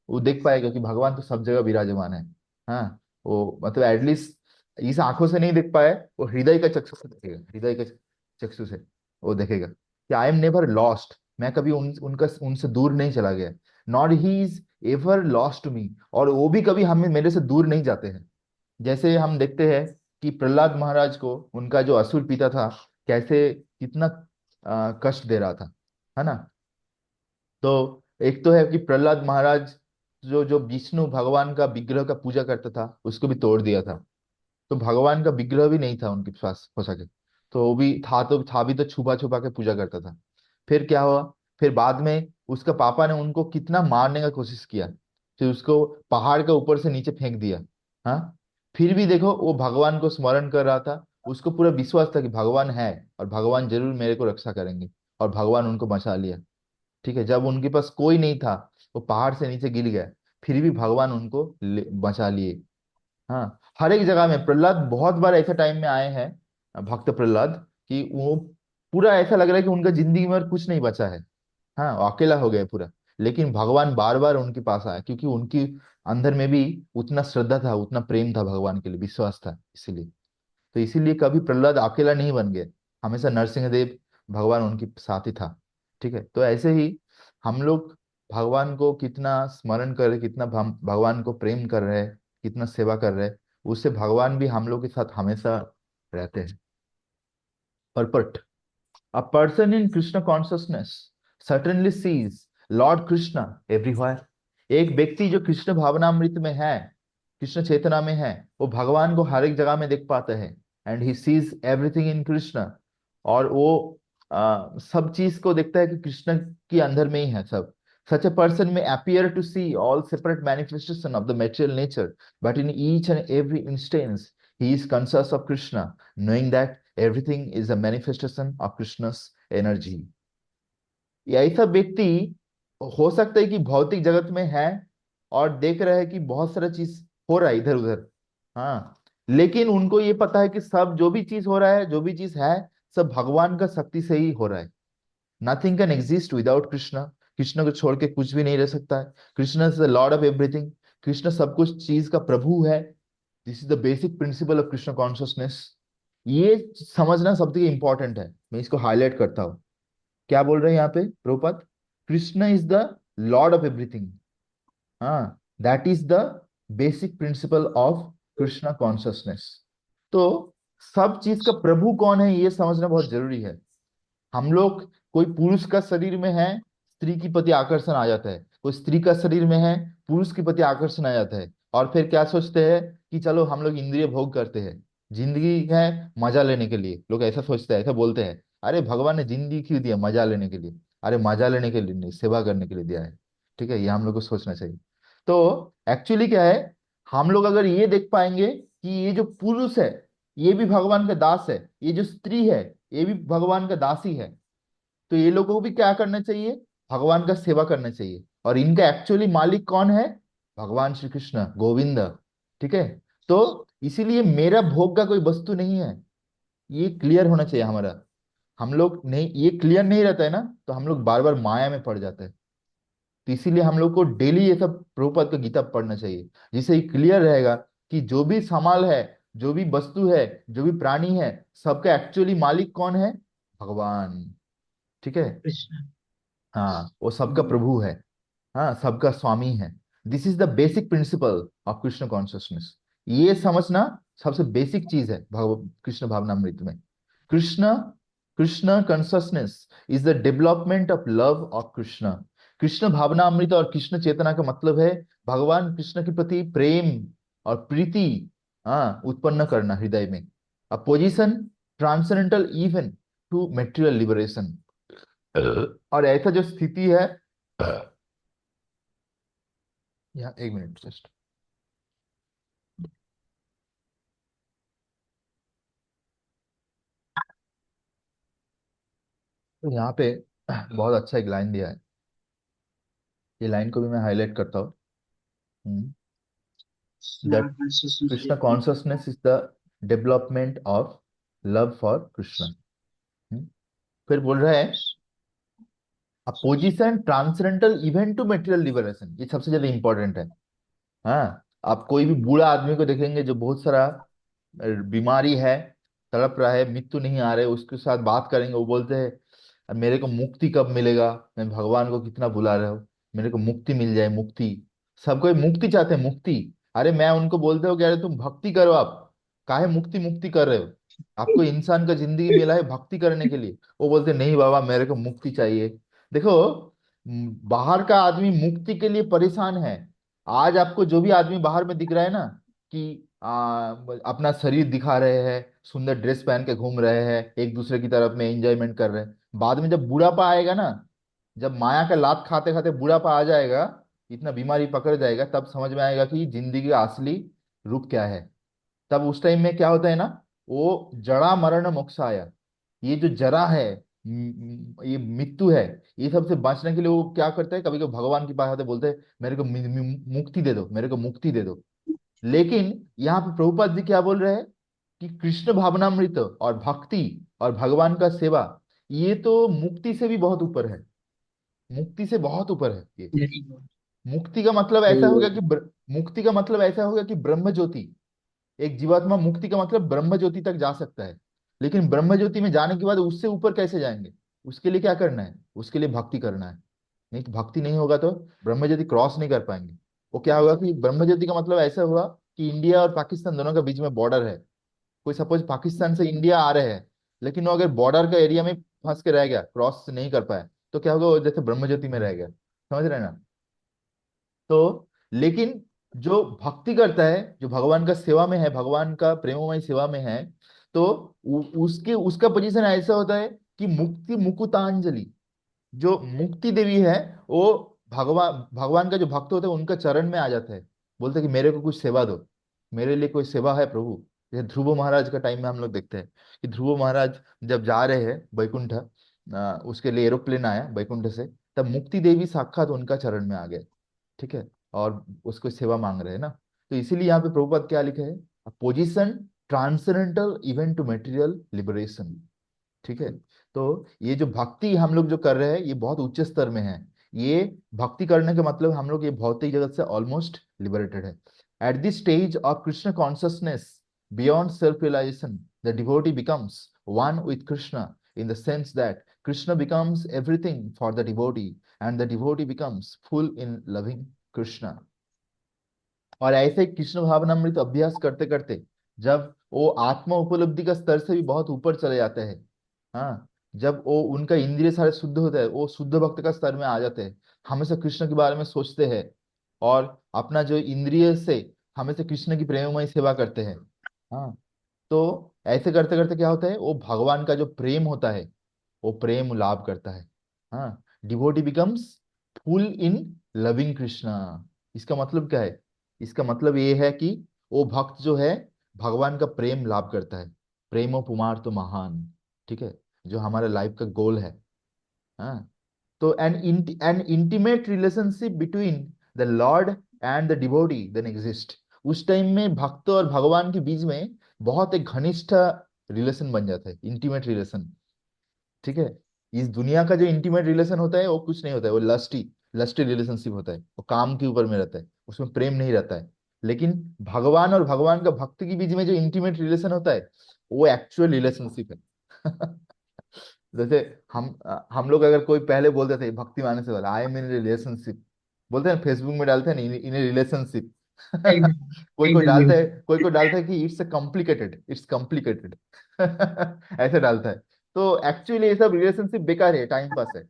वो देख पाएगा कि भगवान तो सब जगह विराजमान है। हाँ, वो मतलब एटलीस्ट इस आंखों से नहीं देख पाए, वो हृदय का चक्षु से देखेगा, हृदय के चक्षु से वो देखेगा कि आई एम नेवर लॉस्ट, मैं कभी उनसे दूर नहीं चला गया। Not he is ever lost to me, और वो भी कभी हमें मेरे से दूर नहीं जाते हैं। जैसे हम देखते हैं कि प्रहलाद महाराज को उनका जो असुर पिता था कैसे कितना कष्ट दे रहा था, है ना। तो एक तो है कि प्रहलाद महाराज जो जो विष्णु भगवान का विग्रह का पूजा करता था उसको भी तोड़ दिया था, तो भगवान का विग्रह भी नहीं था उनके पास हो सके, तो वो भी था, तो था भी तो छुपा छुपा के पूजा करता था। फिर क्या हुआ, फिर बाद में उसका पापा ने उनको कितना मारने का कोशिश किया, फिर उसको पहाड़ के ऊपर से नीचे फेंक दिया। हाँ, फिर भी देखो वो भगवान को स्मरण कर रहा था। उसको पूरा विश्वास था कि भगवान है और भगवान जरूर मेरे को रक्षा करेंगे, और भगवान उनको बचा लिया। ठीक है, जब उनके पास कोई नहीं था, वो पहाड़ से नीचे गिर गया, फिर भी भगवान उनको बचा लिए। हाँ, हर एक जगह में प्रहलाद बहुत बार ऐसे टाइम में आए हैं, भक्त प्रहलाद, कि वो पूरा ऐसा लग रहा है कि उनका जिंदगी में और कुछ नहीं बचा है। हाँ, वो अकेला हो गया पूरा। लेकिन भगवान बार बार उनके पास आया, क्योंकि उनकी अंदर में भी उतना श्रद्धा था, उतना प्रेम था भगवान के लिए, विश्वास था इसीलिए। तो इसीलिए कभी प्रहलाद अकेला नहीं बन गए, हमेशा नरसिंहदेव भगवान उनके साथ ही था। ठीक है, तो ऐसे ही हम लोग भगवान को कितना स्मरण कर रहे, कितना भगवान को प्रेम कर रहे हैं, कितना सेवा कर रहे हैं, उससे भगवान भी हम लोग के साथ हमेशा रहते हैं। Purport, a person in Krishna consciousness certainly sees Lord Krishna everywhere. एक व्यक्ति जो कृष्ण भावनामृत में है, कृष्ण चेतना में है, वो भगवान को हर एक जगह में देख पाता है। And he sees everything in Krishna. और वो सब चीज को देखता है कि कृष्ण के अंदर में ही है सब। Such a person may appear to see all separate manifestation of the material nature, but in each and every instance, he is conscious of Krishna, knowing that everything is a manifestation of Krishna's energy. ये ऐसा व्यक्ति हो सकता है कि भौतिक जगत में है और देख रहा है कि बहुत सारा चीज हो रहा है इधर उधर। हाँ, लेकिन उनको ये पता है कि सब जो भी चीज हो रहा है, जो भी चीज है, सब भगवान का शक्ति से ही हो रहा है। Nothing can exist without Krishna. Krishna को छोड़ के कुछ भी नहीं रह सकता है। Krishna is the lord of everything. Krishna सब कुछ चीज का प्रभु है। This is the basic principle of Krishna consciousness. ये समझना सबसे इंपॉर्टेंट है, मैं इसको हाईलाइट करता हूँ। क्या बोल रहे हैं यहाँ पे Prabhupada? Krishna is the lord of everything. हाँ, that is the basic principle of Krishna consciousness. तो सब चीज का प्रभु कौन है, ये समझना बहुत जरूरी है। हम लोग, कोई पुरुष का शरीर में है, स्त्री की प्रति आकर्षण आ जाता है। कोई स्त्री का शरीर में है, पुरुष के प्रति आकर्षण आ जाता है। और फिर क्या सोचते हैं कि चलो हम लोग इंद्रिय भोग करते हैं, जिंदगी है मजा लेने के लिए। लोग ऐसा सोचते हैं, ऐसा बोलते हैं, अरे भगवान ने जिंदगी क्यों दिया? मजा लेने के लिए। अरे मजा लेने के लिए नहीं, सेवा करने के लिए दिया है। ठीक है, ये हम लोग को सोचना चाहिए। तो एक्चुअली क्या है, हम लोग अगर ये देख पाएंगे कि ये जो पुरुष है, ये भी भगवान का दास है, ये जो स्त्री है, ये भी भगवान का दासी है, तो ये लोगों को भी क्या करना चाहिए? भगवान का सेवा करना चाहिए। और इनका एक्चुअली मालिक कौन है? भगवान श्री कृष्ण, गोविंद। ठीक है, तो इसीलिए मेरा भोग का कोई वस्तु नहीं है, ये क्लियर होना चाहिए हमारा। हम लोग नहीं, ये क्लियर नहीं रहता है ना, तो हम लोग बार बार माया में पड़ जाते हैं। तो इसीलिए हम लोग को डेली ये सब प्रभुपाद का गीता पढ़ना चाहिए, जिससे ये क्लियर रहेगा कि जो भी सामान है, जो भी वस्तु है, जो भी प्राणी है, सबका एक्चुअली मालिक कौन है? भगवान। ठीक है, कृष्ण। हाँ, वो सबका प्रभु है। हाँ, सबका स्वामी है। This is the basic principle of Krishna consciousness. ये समझना सबसे बेसिक चीज है कृष्ण भावनामृत में। Krishna Krishna consciousness is the development of love of Krishna. Krishna भावनामृत और कृष्ण चेतना का मतलब है भगवान कृष्ण के प्रति प्रेम और प्रीति, हाँ, उत्पन्न करना हृदय में। A position transcendental even to material liberation. और ऐसा जो स्थिति है, यहाँ एक मिनट जस्ट। तो यहाँ पे बहुत अच्छा एक लाइन दिया है, ये लाइन को भी मैं हाईलाइट करता हूँ। That Lord consciousness Krishna is consciousness is the development of love for Krishna. फिर बोल रहे हैं a position transcendental event to material liberation, ये सबसे ज्यादा इंपॉर्टेंट है। हाँ, आप कोई भी बूढ़ा आदमी को देखेंगे जो बहुत सारा बीमारी है, तड़प रहा है, मृत्यु नहीं आ रहे, उसके साथ बात करेंगे, वो बोलते हैं मेरे को मुक्ति कब मिलेगा? मैं भगवान को कितना बुला रहे हो, मेरे को मुक्ति मिल जाए, मुक्ति। सब कोई मुक्ति चाहते हैं, मुक्ति। अरे मैं उनको बोलते हो कि अरे तुम भक्ति करो, आप काहे मुक्ति मुक्ति कर रहे हो? आपको इंसान का जिंदगी मिला है भक्ति करने के लिए। वो बोलते नहीं बाबा, मेरे को मुक्ति चाहिए। देखो, बाहर का आदमी मुक्ति के लिए परेशान है। आज आपको जो भी आदमी बाहर में दिख रहा है ना, कि अपना शरीर दिखा रहे हैं, सुंदर ड्रेस पहन के घूम रहे हैं, एक दूसरे की तरफ में एंजॉयमेंट कर रहे हैं, बाद में जब बुढ़ापा आएगा ना, जब माया का लात खाते खाते बुढ़ापा आ जाएगा, इतना बीमारी पकड़ जाएगा, तब समझ में आएगा कि जिंदगी का असली रूप क्या है। तब उस टाइम में क्या होता है ना, वो जड़ा मरण मोक्षाय, ये जो जरा है, ये मृत्यु है, ये सब से बचने के लिए वो क्या करता है, कभी कभी भगवान के पास आते बोलते हैं मेरे को मुक्ति दे दो, मेरे को मुक्ति दे दो। लेकिन यहाँ पे प्रभुपाद जी क्या बोल रहे हैं कि कृष्ण भावनामृत और भक्ति और भगवान का सेवा, ये तो मुक्ति से भी बहुत ऊपर है, मुक्ति से बहुत ऊपर है ये। सही मुक्ति का मतलब ऐसा हो गया कि मुक्ति का मतलब ऐसा हो गया कि ब्रह्म ज्योति, एक जीवात्मा मुक्ति का मतलब ब्रह्म ज्योति तक जा सकता है। लेकिन ब्रह्म ज्योति में जाने के बाद उससे ऊपर कैसे जाएंगे, उसके लिए क्या करना है, उसके लिए भक्ति करना है। नहीं तो भक्ति नहीं होगा तो ब्रह्म ज्योति क्रॉस नहीं कर पाएंगे। वो क्या होगा कि ब्रह्म ज्योति का मतलब ऐसा हुआ कि इंडिया और पाकिस्तान दोनों के बीच में बॉर्डर है। कोई सपोज पाकिस्तान से इंडिया आ रहे हैं, लेकिन वो अगर बॉर्डर का एरिया में फंस के रह गया, क्रॉस नहीं कर पाया, तो क्या होगा, वो जैसे ब्रह्म ज्योति में रह गया। समझ रहे हैं ना। तो लेकिन जो भक्ति करता है, जो भगवान का सेवा में है, भगवान का प्रेममय सेवा में है, तो उसके उसका पोजीशन ऐसा होता है कि मुक्ति मुकुतांजलि, जो मुक्ति देवी है, वो भगवान भगवान का जो भक्त होता है उनका चरण में आ जाता है, बोलते हैं कि मेरे को कुछ सेवा दो, मेरे लिए कोई सेवा है प्रभु। जैसे ध्रुव महाराज का टाइम में हम लोग देखते हैं कि ध्रुव महाराज जब जा रहे हैं बैकुंठ, उसके लिए एरोप्लेन आया बैकुंठ से, तब मुक्ति देवी साक्षात उनका चरण में आ गए। ठीक है। और उसको सेवा मांग रहे हैं ना। तो इसीलिए यहाँ पे प्रभुपाद क्या लिखे है, position transcendental event to material liberation. ठीक है। तो ये जो भक्ति हम लोग जो कर रहे हैं, ये बहुत उच्च स्तर में है। ये भक्ति करने का मतलब हम लोग ये भौतिक जगत से ऑलमोस्ट लिबरेटेड है। At this stage of Krishna consciousness, beyond self realization, the devotee becomes one with Krishna, in the sense that Krishna becomes everything for the devotee and the devotee becomes full in loving Krishna। और ऐसे कृष्ण भावनामृत अभ्यास करते करते जब वो आत्म उपलब्धि का स्तर से भी बहुत ऊपर चले जाते हैं, हाँ, जब वो उनका इंद्रिय सारे शुद्ध होते हैं, वो शुद्ध भक्त का स्तर में आ जाते हैं, हमेशा कृष्ण के बारे में सोचते हैं, और अपना जो इंद्रिय से हमेशा कृष्ण की प्रेममय सेवा करते हैं। हाँ। तो ऐसे करते करते क्या होता है, वो भगवान का जो प्रेम होता है, वो प्रेम लाभ करता है। हाँ। Devotee becomes full in loving Krishna. इसका मतलब क्या है, इसका मतलब ये है कि वो भक्त जो है भगवान का प्रेम लाभ करता है। प्रेमो पुमार तो महान। ठीक है। जो हमारे लाइफ का गोल है। हाँ। तो an intimate relationship between the lord and the devotee then exist. उस टाइम में भक्त और भगवान के बीच में बहुत एक घनिष्ठ रिलेशन बन जाता है, इंटीमेट रिलेशन। ठीक है। इस दुनिया का जो इंटीमेट रिलेशन होता है वो कुछ नहीं होता है, वो लस्टी लस्टी रिलेशनशिप होता है, वो काम के ऊपर में रहता है, उसमें प्रेम नहीं रहता है। लेकिन भगवान और भगवान का भक्त के बीच में जो इंटीमेट रिलेशन होता है, वो एक्चुअल रिलेशनशिप है। जैसे हम लोग अगर कोई पहले बोलते थे भक्ति माने से वाला आई एम इन रिलेशनशिप, बोलते हैं फेसबुक में डालते हैं ना इन रिलेशनशिप। एकदम कोई कोई एकदम डालता है, एकदम। कोई डालता है कि इट्स कॉम्प्लिकेटेड, इट्स कॉम्प्लिकेटेड। ऐसे डालता है। तो एक्चुअली ये सब रिलेशनशिप बेकार है, टाइम पास है,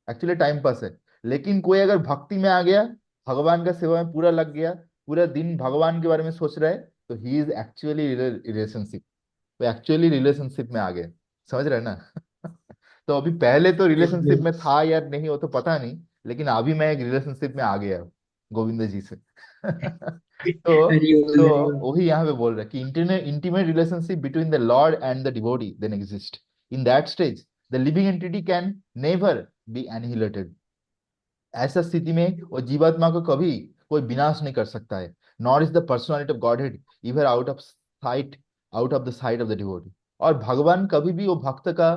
एक्चुअली टाइम पास है। लेकिन कोई अगर भक्ति में आ गया, भगवान का सेवा में पूरा लग गया, पूरा दिन भगवान के बारे में सोच रहा है, तो ही इज एक्चुअली रिलेशनशिप, वो एक्चुअली रिलेशनशिप में आ गए। समझ रहे हैं ना। तो अभी पहले तो रिलेशनशिप एकदम। में था या नहीं वो तो पता नहीं, लेकिन अभी मैं एक रिलेशनशिप में आ गया हूँ गोविंद जी से। तो हरि बोल तो हरि बोल। वही यहाँ पे बोल रहा है कि intimate relationship between the lord and the devotee then exist. In that stage the living entity can never be annihilated. ऐसा स्थिति में वो जीवात्मा को कभी कोई विनाश नहीं कर सकता है। Not is the personality of godhead इवर out of the site of the devotee. और भगवान कभी भी वो भक्त का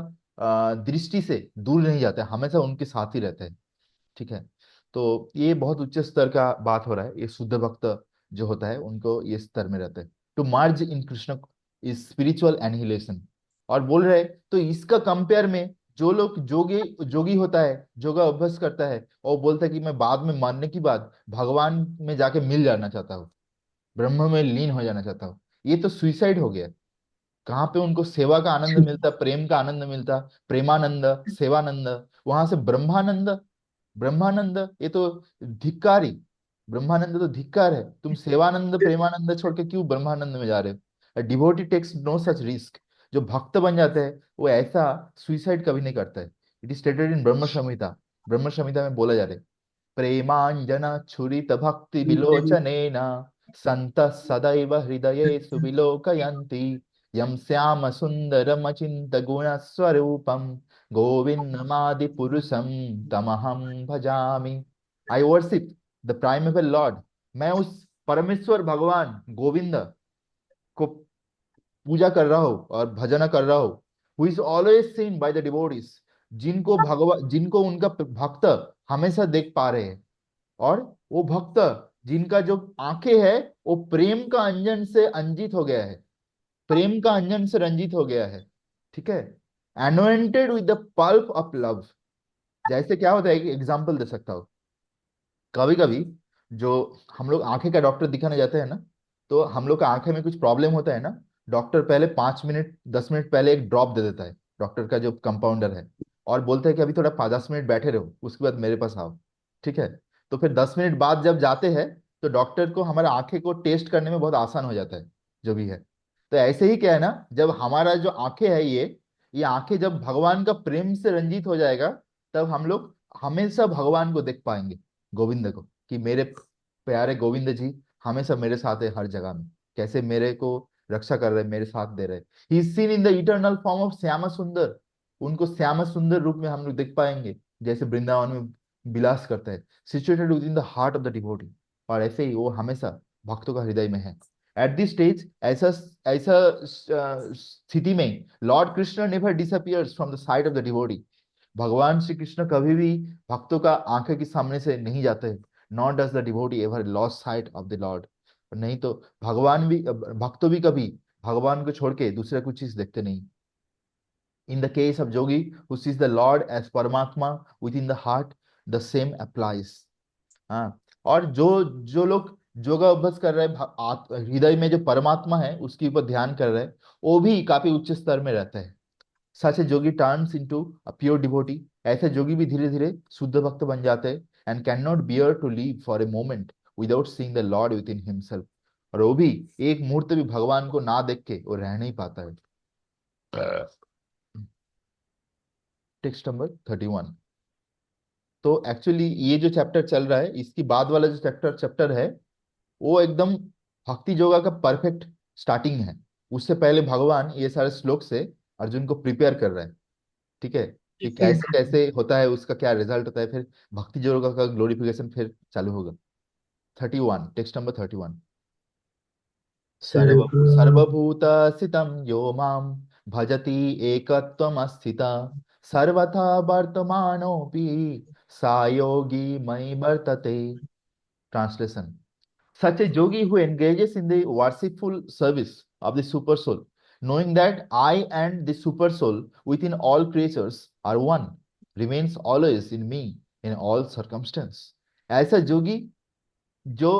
दृष्टि से दूर नहीं जाते, हमेशा उनके साथ ही रहते हैं। ठीक है। तो ये बहुत उच्च स्तर का बात हो रहा है, ये शुद्ध भक्त जो होता है उनको ये स्तर में रहते हैं। To merge in Krishna is spiritual annihilation. और बोल रहे हैं, तो इसका कंपेयर में जो लोग जोगी जोगी होता है, योगा अभ्यास करता है, और बोलता है कि मैं बाद में मरने की बाद भगवान में जाके मिल जाना चाहता हूँ, ब्रह्म में लीन हो जाना चाहता हूँ, ये तो सुइसाइड हो गया। कहाँ पे उनको सेवा का आनंद मिलता, प्रेम का आनंद मिलता, प्रेमानंद, सेवानंद, वहां से ब्रह्मानंद। ब्रह्मानंद ये तो धिक्कारी, ब्रह्मानंद तो धिक्कार है। तुम सेवानंद प्रेमानंद छोड़ के क्यों ब्रह्मानंद में जा रहे हो। Devotee takes no such risk. जो भक्त बन जाते हैं वो ऐसा सुइसाइड कभी नहीं करता है। इट इज स्टेटेड इन ब्रह्म संहिता ब्रह्म संहिता में बोला जा रहा है। प्रेमांजना छुरित भक्ति विलोचनेन संत सदैव हृदये सुविलोकयन्ति यं श्याम सुंदरम अचिंत गुण स्वरूपम गोविंदमादि पुरुषम तमहम भजामि। I worship the primeval lord. मैं उस परमेश्वर भगवान गोविंद को पूजा कर रहा हूँ और भजन कर रहा हूँ। Who is always seen by the devotees, जिनको उनका भक्त हमेशा देख पा रहे हैं। और वो भक्त जिनका जो आंखें है वो प्रेम का अंजन से अंजित हो गया है, प्रेम का अंजन से रंजित हो गया है। ठीक है। Anointed with the pulp of love. जैसे क्या होता है, एक एग्जांपल दे सकता हूँ। कभी कभी जो हम लोग आंखें का डॉक्टर दिखाने जाते हैं ना, तो हम लोग का आंखें में कुछ प्रॉब्लम होता है ना, डॉक्टर पहले 5 मिनट 10 मिनट पहले एक ड्रॉप दे देता है, डॉक्टर का जो कंपाउंडर है, और बोलता है कि अभी थोड़ा 5-10 मिनट बैठे रहो, उसके बाद मेरे पास आओ। ठीक है। तो फिर 10 मिनट बाद जब जाते हैं, तो डॉक्टर को हमारे आंखें को टेस्ट करने में बहुत आसान हो जाता है, जो भी है। तो ऐसे ही क्या है ना, जब हमारा जो आंखें है ये आंखें जब भगवान का प्रेम से रंजित हो जाएगा, तब हम लोग हमेशा भगवान को देख पाएंगे, गोविंद को, कि मेरे प्यारे गोविंद जी हमेशा मेरे साथ है हर जगह में, कैसे मेरे को रक्षा कर रहे, मेरे साथ दे रहे। He is seen in the eternal form of Shyama सुंदर। उनको श्यामा सुंदर रूप में हम लोग देख पाएंगे, जैसे वृंदावन में विलास करते हैं, situated within the heart of the devotee. और ऐसे ही वो हमेशा भक्तों का हृदय में है। एट दिस स्टेज, ऐसा ऐसा स्थिति में Lord Krishna never disappears from the side of the devotee. भगवान श्री कृष्ण कभी भी भक्तों का आंखें के सामने से नहीं जाते। Not does the devotee ever lost site of the Lord. नहीं तो भगवान भी, भक्तों भी कभी भगवान को छोड़ के दूसरा कुछ चीज देखते नहीं। In the case of yogi who sees the lord as Paramatma within the heart, the same applies. हाँ। और जो जो लोग योगा अभ्यास कर रहे हैं, हृदय में जो परमात्मा है उसके ऊपर ध्यान कर रहे हैं, वो भी काफी उच्च स्तर में रहता है। Such a yogi turns into a pure devotee. ऐसे जोगी भी धीरे धीरे शुद्ध भक्त बन जाते हैं। And can not bear to live for a moment without seeing the lord within himself. और वो भी एक मुहूर्त भी भगवान को ना देख के वो रह नहीं पाता है। Text number 31। तो एक्चुअली ये जो चैप्टर चल रहा है, इसकी बाद वाला जो चैप्टर चैप्टर है, वो एकदम भक्ति योगा का परफेक्ट स्टार्टिंग है। उससे पहले भगवान ये सारे श्लोक से अर्जुन को प्रिपेयर कर रहे हैं। ठीक है। कि कैसे कैसे होता है, उसका क्या रिजल्ट होता है, फिर भक्ति योगा का ग्लोरिफिकेशन फिर चालू होगा। 31, टेक्स्ट नंबर 31। सर्वभूत स्थितं यो मां भजति एकत्वमस्थिता सर्वथा वर्तमानोऽपि सा योगी मयि वर्तते। Translation. Such a yogi who engages in the worshipful service of the super soul, knowing that I and the super soul within all creatures are one, remains always in me in all circumstance। ऐसा जोगी जो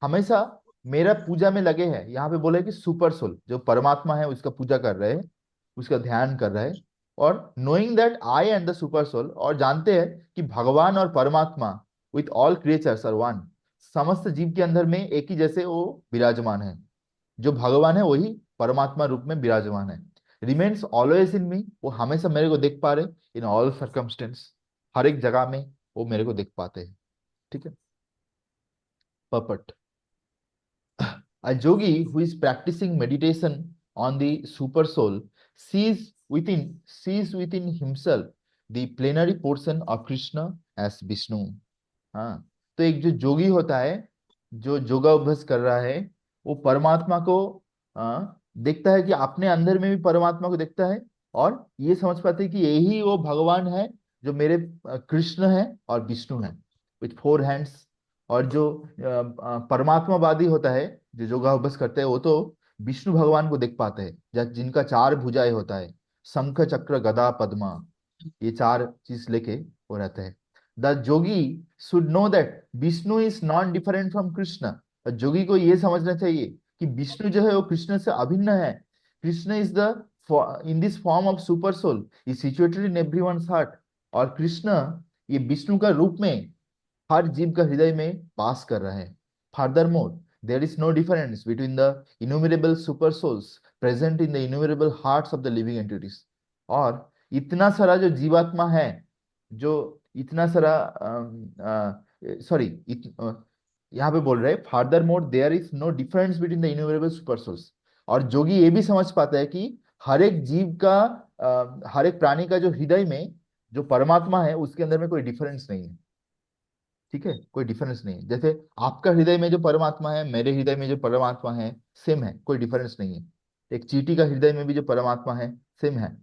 हमेशा मेरा पूजा में लगे हैं, यहाँ पे बोला है कि सुपर सोल जो परमात्मा है उसका पूजा कर रहे हैं, उसका ध्यान कर रहे हैं। और knowing that I and the super soul, और जानते हैं कि भगवान और परमात्मा with all creatures are one, समस्त जीव के अंदर में एक ही जैसे वो विराजमान है। जो भगवान है वही परमात्मा रूप में विराजमान है। रिमेन्स ऑलवेज इन मी, वो हमेशा मेरे को देख पा रहे इन ऑल सर्कमस्टेंस, हर एक जगह में वो मेरे को देख पाते हैं। ठीक है। Puppet. A yogi who is practicing meditation on the super soul sees within himself the plenary portion of Krishna as Vishnu। हाँ। तो एक जो जोगी होता है, जो योगा अभ्यास कर रहा है, वो परमात्मा को देखता है कि अपने अंदर में भी परमात्मा को देखता है, और ये समझ पाते हैं कि यही वो भगवान है जो मेरे कृष्ण है और विष्णु है विथ 4 हैंड्स। और जो परमात्मावादी होता है, जो योगाभ्यास करते हैं, वो तो विष्णु भगवान को देख पाते हैं, जिनका 4 भुजाएं होता है, शंख चक्र गदा पद्मा, ये 4 चीज लेके वो रहते हैं। The yogi should know that Vishnu is not different from Krishna. जोगी को ये समझना चाहिए कि विष्णु जो है वो कृष्ण से अभिन्न है। Krishna is the in this form of super soul is situated in everyone's heart. और कृष्ण ये विष्णु का रूप में हर जीव का हृदय में वास कर रहा है। Furthermore, there is no difference between the innumerable super souls present in the innumerable hearts of the living entities. और इतना सारा जो जीवात्मा है, जो इतना सारा सॉरी, यहाँ पे बोल रहे हैं furthermore there is no difference between the innumerable super souls. और जोगी ये भी समझ पाता है कि हर एक जीव का, हर एक प्राणी का जो हृदय में जो परमात्मा है उसके अंदर में कोई डिफरेंस नहीं है। ठीक है, कोई डिफरेंस नहीं है। जैसे आपका हृदय में जो परमात्मा है, मेरे हृदय में जो परमात्मा है, सेम है, कोई डिफरेंस नहीं है। एक चींटी का हृदय में भी जो परमात्मा है, सेम है।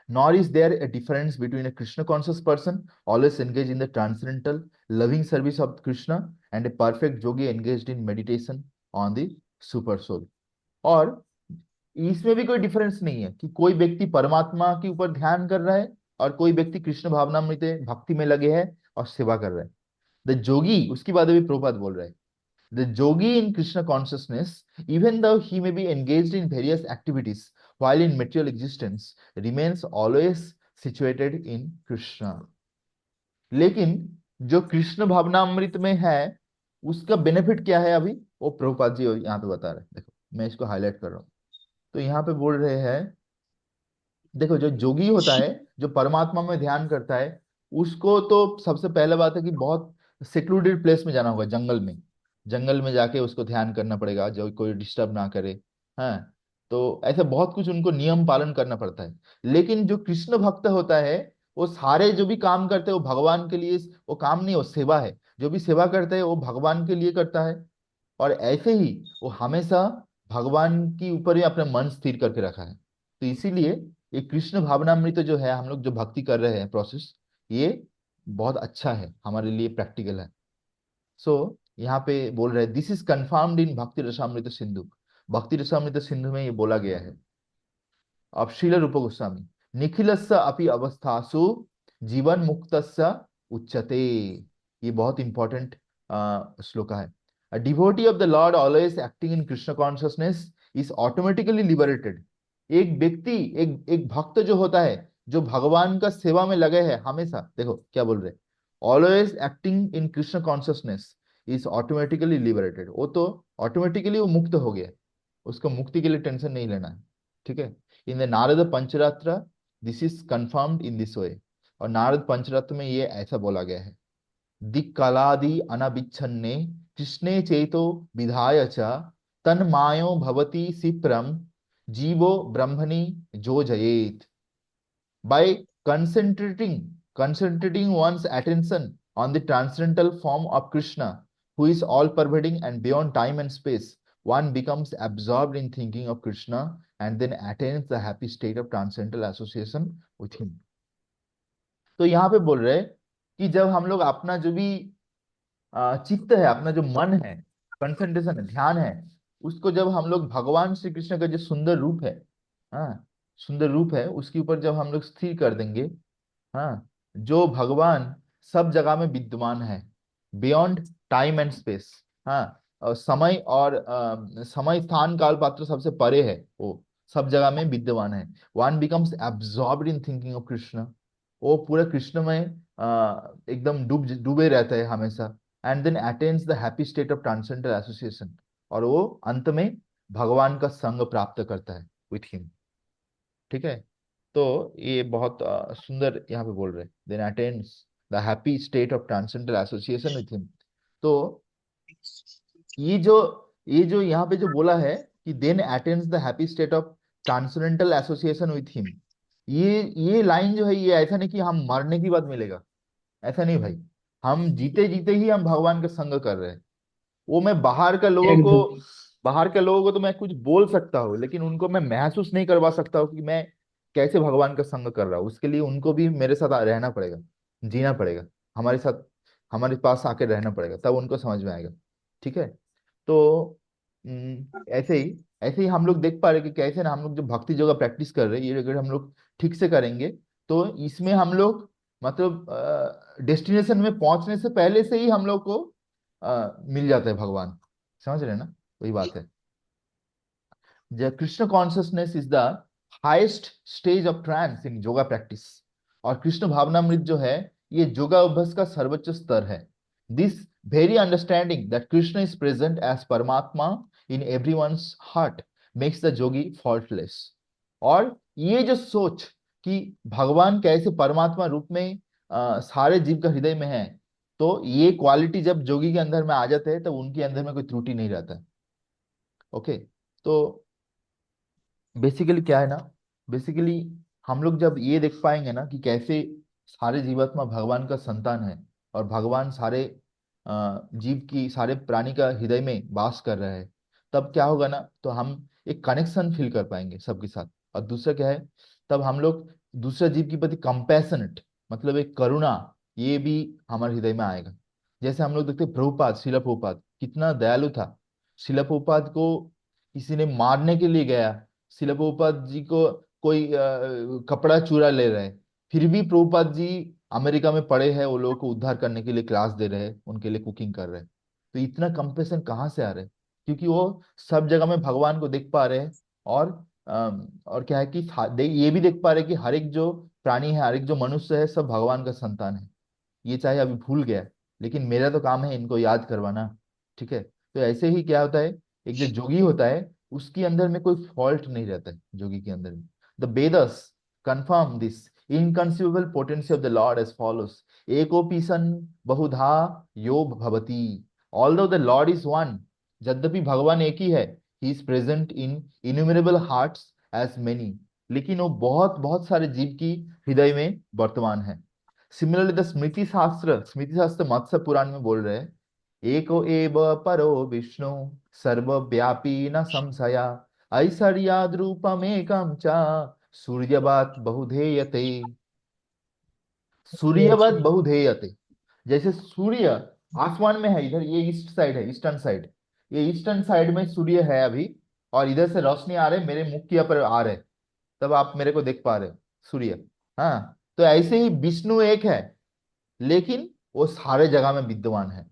Nor is there a difference between a Krishna conscious person always engaged in the transcendental loving service of Krishna and a perfect yogi engaged in meditation on the super soul। और इसमें भी कोई difference नहीं है कि कोई व्यक्ति परमात्मा के ऊपर ध्यान कर रहा है और कोई व्यक्ति कृष्ण भावनामृत भक्ति में लगे है और सेवा कर रहा है। द जोगी, उसकी बात अभी प्रभुपाद बोल रहे हैं, the yogi in Krishna consciousness, even though he may be engaged in various activities while in material existence, remains always situated in Krishna। लेकिन जो कृष्ण भावनामृत में है उसका बेनिफिट क्या है, अभी वो प्रभुपाद जी यहाँ पे बता रहे हैं। देखो मैं इसको हाईलाइट कर रहा हूँ। तो यहाँ पे बोल रहे हैं, देखो जो जोगी होता है, जो परमात्मा में ध्यान करता है, उसको तो सबसे पहले बात है कि बहुत सिक्लूडेड प्लेस में जाना होगा, जंगल में। जंगल में जाके उसको ध्यान करना पड़ेगा, जो कोई डिस्टर्ब ना करे। हाँ, तो ऐसे बहुत कुछ उनको नियम पालन करना पड़ता है। लेकिन जो कृष्ण भक्त होता है, वो सारे जो भी काम करते हैं वो भगवान के लिए, वो काम नहीं, वो सेवा है। जो भी सेवा करते हैं वो भगवान के लिए करता है। और ऐसे ही वो हमेशा भगवान के ऊपर ही अपना मन स्थिर करके रखा है। तो इसीलिए ये कृष्ण भावनामृत जो है, हम लोग जो भक्ति कर रहे हैं प्रोसेस, ये बहुत अच्छा है, हमारे लिए प्रैक्टिकल है। सो यहाँ पे बोल रहे हैं, दिस इज कंफर्म्ड इन भक्ति रसामृत सिंधु। भक्ति रसामृत सिंधु में ये बोला गया है। अब श्रील रूप गोस्वामी, निखिलस्य अपि अवस्थासु जीवन मुक्तस्य उच्यते। ये बहुत इंपॉर्टेंट श्लोक है। A devotee of the Lord always acting in Krishna consciousness is automatically liberated। एक व्यक्ति, एक भक्त जो होता है, जो भगवान का सेवा में लगे है हमेशा, देखो क्या बोल रहे, always acting in Krishna consciousness is automatically liberated. वो तो ऑटोमेटिकली वो मुक्त हो गया, उसको मुक्ति के लिए टेंशन नहीं लेना है। ठीक है। In the Narad पंचरात्र this is confirmed in this way. और नारद पंचरात्र में ये ऐसा बोला गया है, दिक्कलादि अनविच्छन्ने कृष्णे चेतो विधाय च तन्मायो भवति सिप्रम जीवो ब्रह्मणि जो जयेत। By concentrating one's attention on the transcendental form of Krishna, who is all pervading and beyond time and space, one becomes absorbed in thinking of Krishna and then attains the happy state of transcendental association with him। तो यहाँ पे बोल रहे हैं कि जब हम लोग अपना जो भी चित्त है, अपना जो मन है, कंसंट्रेशन है, ध्यान है, उसको जब हम लोग भगवान श्री कृष्ण का जो सुंदर रूप है, हाँ, सुंदर रूप है, उसके ऊपर जब हम लोग स्थिर कर देंगे, हाँ, जो भगवान सब जगह में विद्यमान है, बियॉन्ड टाइम एंड स्पेस, हाँ, और समय और समय स्थान काल पात्र सबसे परे है, वो सब जगह में विद्यमान है। One becomes absorbed in thinking of Krishna. वो पूरा कृष्ण में एकदम डूबे रहता है हमेशा। And then attains the happy state of transcendental association. और वो अंत में भगवान का संग प्राप्त करता है विथ हिम। ठीक है। तो ये बहुत सुंदर यहाँ पे बोल रहे हैं, then attains the happy state of transcendental association with him. तो ये जो ये जो यहाँ पे जो बोला है कि then attains the happy state of transcendental association with him, ये लाइन जो है, ये ऐसा नहीं कि हम मरने के बाद मिलेगा, ऐसा नहीं भाई। हम जीते जीते ही हम भगवान का संग कर रहे हैं। वो मैं एकदम। बाहर के लोगों को तो मैं कुछ बोल सकता हूँ, लेकिन उनको मैं महसूस नहीं करवा सकता हूँ कि मैं कैसे भगवान का संग कर रहा हूँ। उसके लिए उनको भी मेरे साथ रहना पड़ेगा, जीना पड़ेगा, हमारे साथ, हमारे पास आके रहना पड़ेगा, तब उनको समझ में आएगा। ठीक है। तो ऐसे ही हम लोग देख पा रहे कि कैसे ना हम लोग जो भक्ति योगा प्रैक्टिस कर रहे हैं, ये अगर हम लोग ठीक से करेंगे तो इसमें हम लोग मतलब डेस्टिनेशन में पहुंचने से पहले से ही हम लोग को मिल जाता है भगवान। समझ रहे हैं ना, वही बात है। The Krishna consciousness is the highest stage of trance in yoga practice. और कृष्ण भावनामृत जो है, ये योगा अभ्यास का सर्वोच्च स्तर है। This very understanding that Krishna is present as Paramatma in everyone's heart makes the yogi faultless. और ये जो सोच कि भगवान कैसे परमात्मा रूप में सारे जीव का हृदय में है। तो ये क्वालिटी जब जोगी के अंदर में आ जाते हैं तब उनके अंदर में कोई त्रुटि नहीं रहता है। ओके। तो बेसिकली क्या है ना, बेसिकली हम लोग जब ये देख पाएंगे ना कि कैसे सारे जीवात्मा भगवान का संतान है, और भगवान सारे जीव की, सारे प्राणी का हृदय में वास कर रहा है, तब क्या होगा ना, तो हम एक कनेक्शन फील कर पाएंगे सबके साथ। और दूसरा क्या है, तब हम लोग दूसरा जीव के प्रति कंपैशनेट, मतलब एक करुणा, ये भी हमारे हृदय में आएगा। जैसे हम लोग देखते हैं प्रभुपाद, शिला प्रभुपाद कितना दयालु था। शिला प्रभुपाद को किसी ने मारने के लिए गया, शिला प्रभुपाद जी को कोई कपड़ा चुरा ले रहे हैं, फिर भी प्रभुपाद जी अमेरिका में पड़े हैं, वो लोगों को उद्धार करने के लिए क्लास दे रहे हैं, उनके लिए कुकिंग कर रहे हैं। तो इतना कंपेशन कहाँ से आ रहा है? क्योंकि वो सब जगह में भगवान को देख पा रहे हैं। और और क्या है कि ये भी देख पा रहे हैं कि हर एक जो प्राणी है, हर एक जो मनुष्य है, सब भगवान का संतान है। ये चाहे अभी भूल गया, लेकिन मेरा तो काम है इनको याद करवाना। ठीक है। तो ऐसे ही क्या होता है, एक जो जोगी होता है उसके अंदर में कोई फॉल्ट नहीं रहता है, जोगी के अंदर में। The Vedas confirm this inconceivable potency of the Lord as follows: एकोपि सन बहुधा यो भवति। Although the Lord is one, यद्यपि भगवान एक ही है, he is present in innumerable hearts as many, लेकिन वो बहुत बहुत सारे जीव की हृदय में वर्तमान है। सिमिलरली द स्मृति शास्त्र मत्स्य पुराण में बोल रहे हैं, एको एव परो विष्णु सर्वव्यापी न संशया, ऐश्वर्याद् रूपमेकं च सूर्यवत् बहुधेयते। सूर्यवत बहुधेयते, जैसे सूर्य आसमान में है, इधर ये ईस्ट साइड है, ईस्टर्न साइड, ये ईस्टर्न साइड में सूर्य है अभी, और इधर से रोशनी आ रहे, मेरे मुख के ऊपर आ रहे, तब आप मेरे को देख पा रहे हो, सूर्य। हाँ, तो ऐसे ही विष्णु एक है, लेकिन वो सारे जगह में विद्यमान है।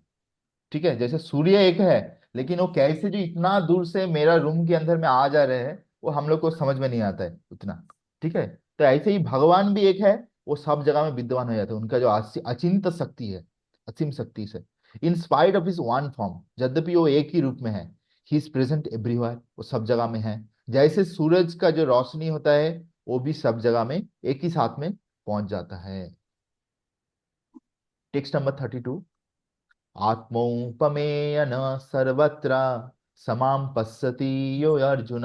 ठीक है, जैसे सूर्य एक है, लेकिन वो कैसे जो इतना दूर से मेरा रूम के अंदर में आ जा रहे हैं, वो हम लोग को समझ में नहीं आता है उतना। ठीक है। तो ऐसे ही भगवान भी एक है, वो सब जगह में विद्यमान हो जाता है, उनका जो अचिंत शक्ति है, असीम शक्ति से। In spite of his one form, यद्यपि वो एक ही रूप में है, ही इज प्रेजेंट एवरीवेयर, वो सब जगह में है। जैसे सूरज का जो रोशनी होता है, वो भी सब जगह में एक ही साथ में पहुंच जाता है। Text number 32। आत्मौपमेयन सर्वत्र समां पश्यति यो अर्जुन,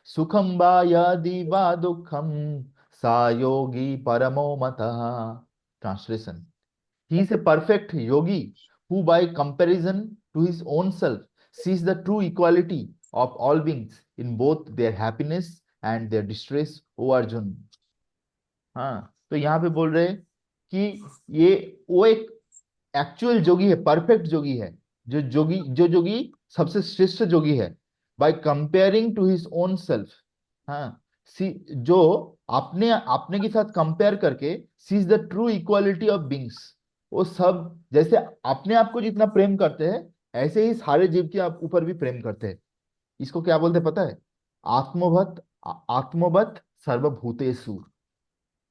सुखं वा यदि वा दुःखं सा योगी परमो मतः। Translation: He is a perfect yogi who, by comparison to his own self, sees the true equality of all beings in both their happiness and their distress, O Arjun। हाँ, तो यहाँ पे बोल रहे हैं कि ये वो एक एक्चुअल जोगी है, परफेक्ट जोगी है, जो जोगी सबसे श्रेष्ठ जोगी है, by comparing to his own self. हाँ, सी जो अपने अपने के साथ कंपेयर करके sees the true equality of beings. वो सब जैसे अपने आप को जितना प्रेम करते हैं, ऐसे ही सारे जीव के ऊपर भी प्रेम करते हैं। इसको क्या बोलते हैं पता है? आत्मवत सर्वभूतेषु।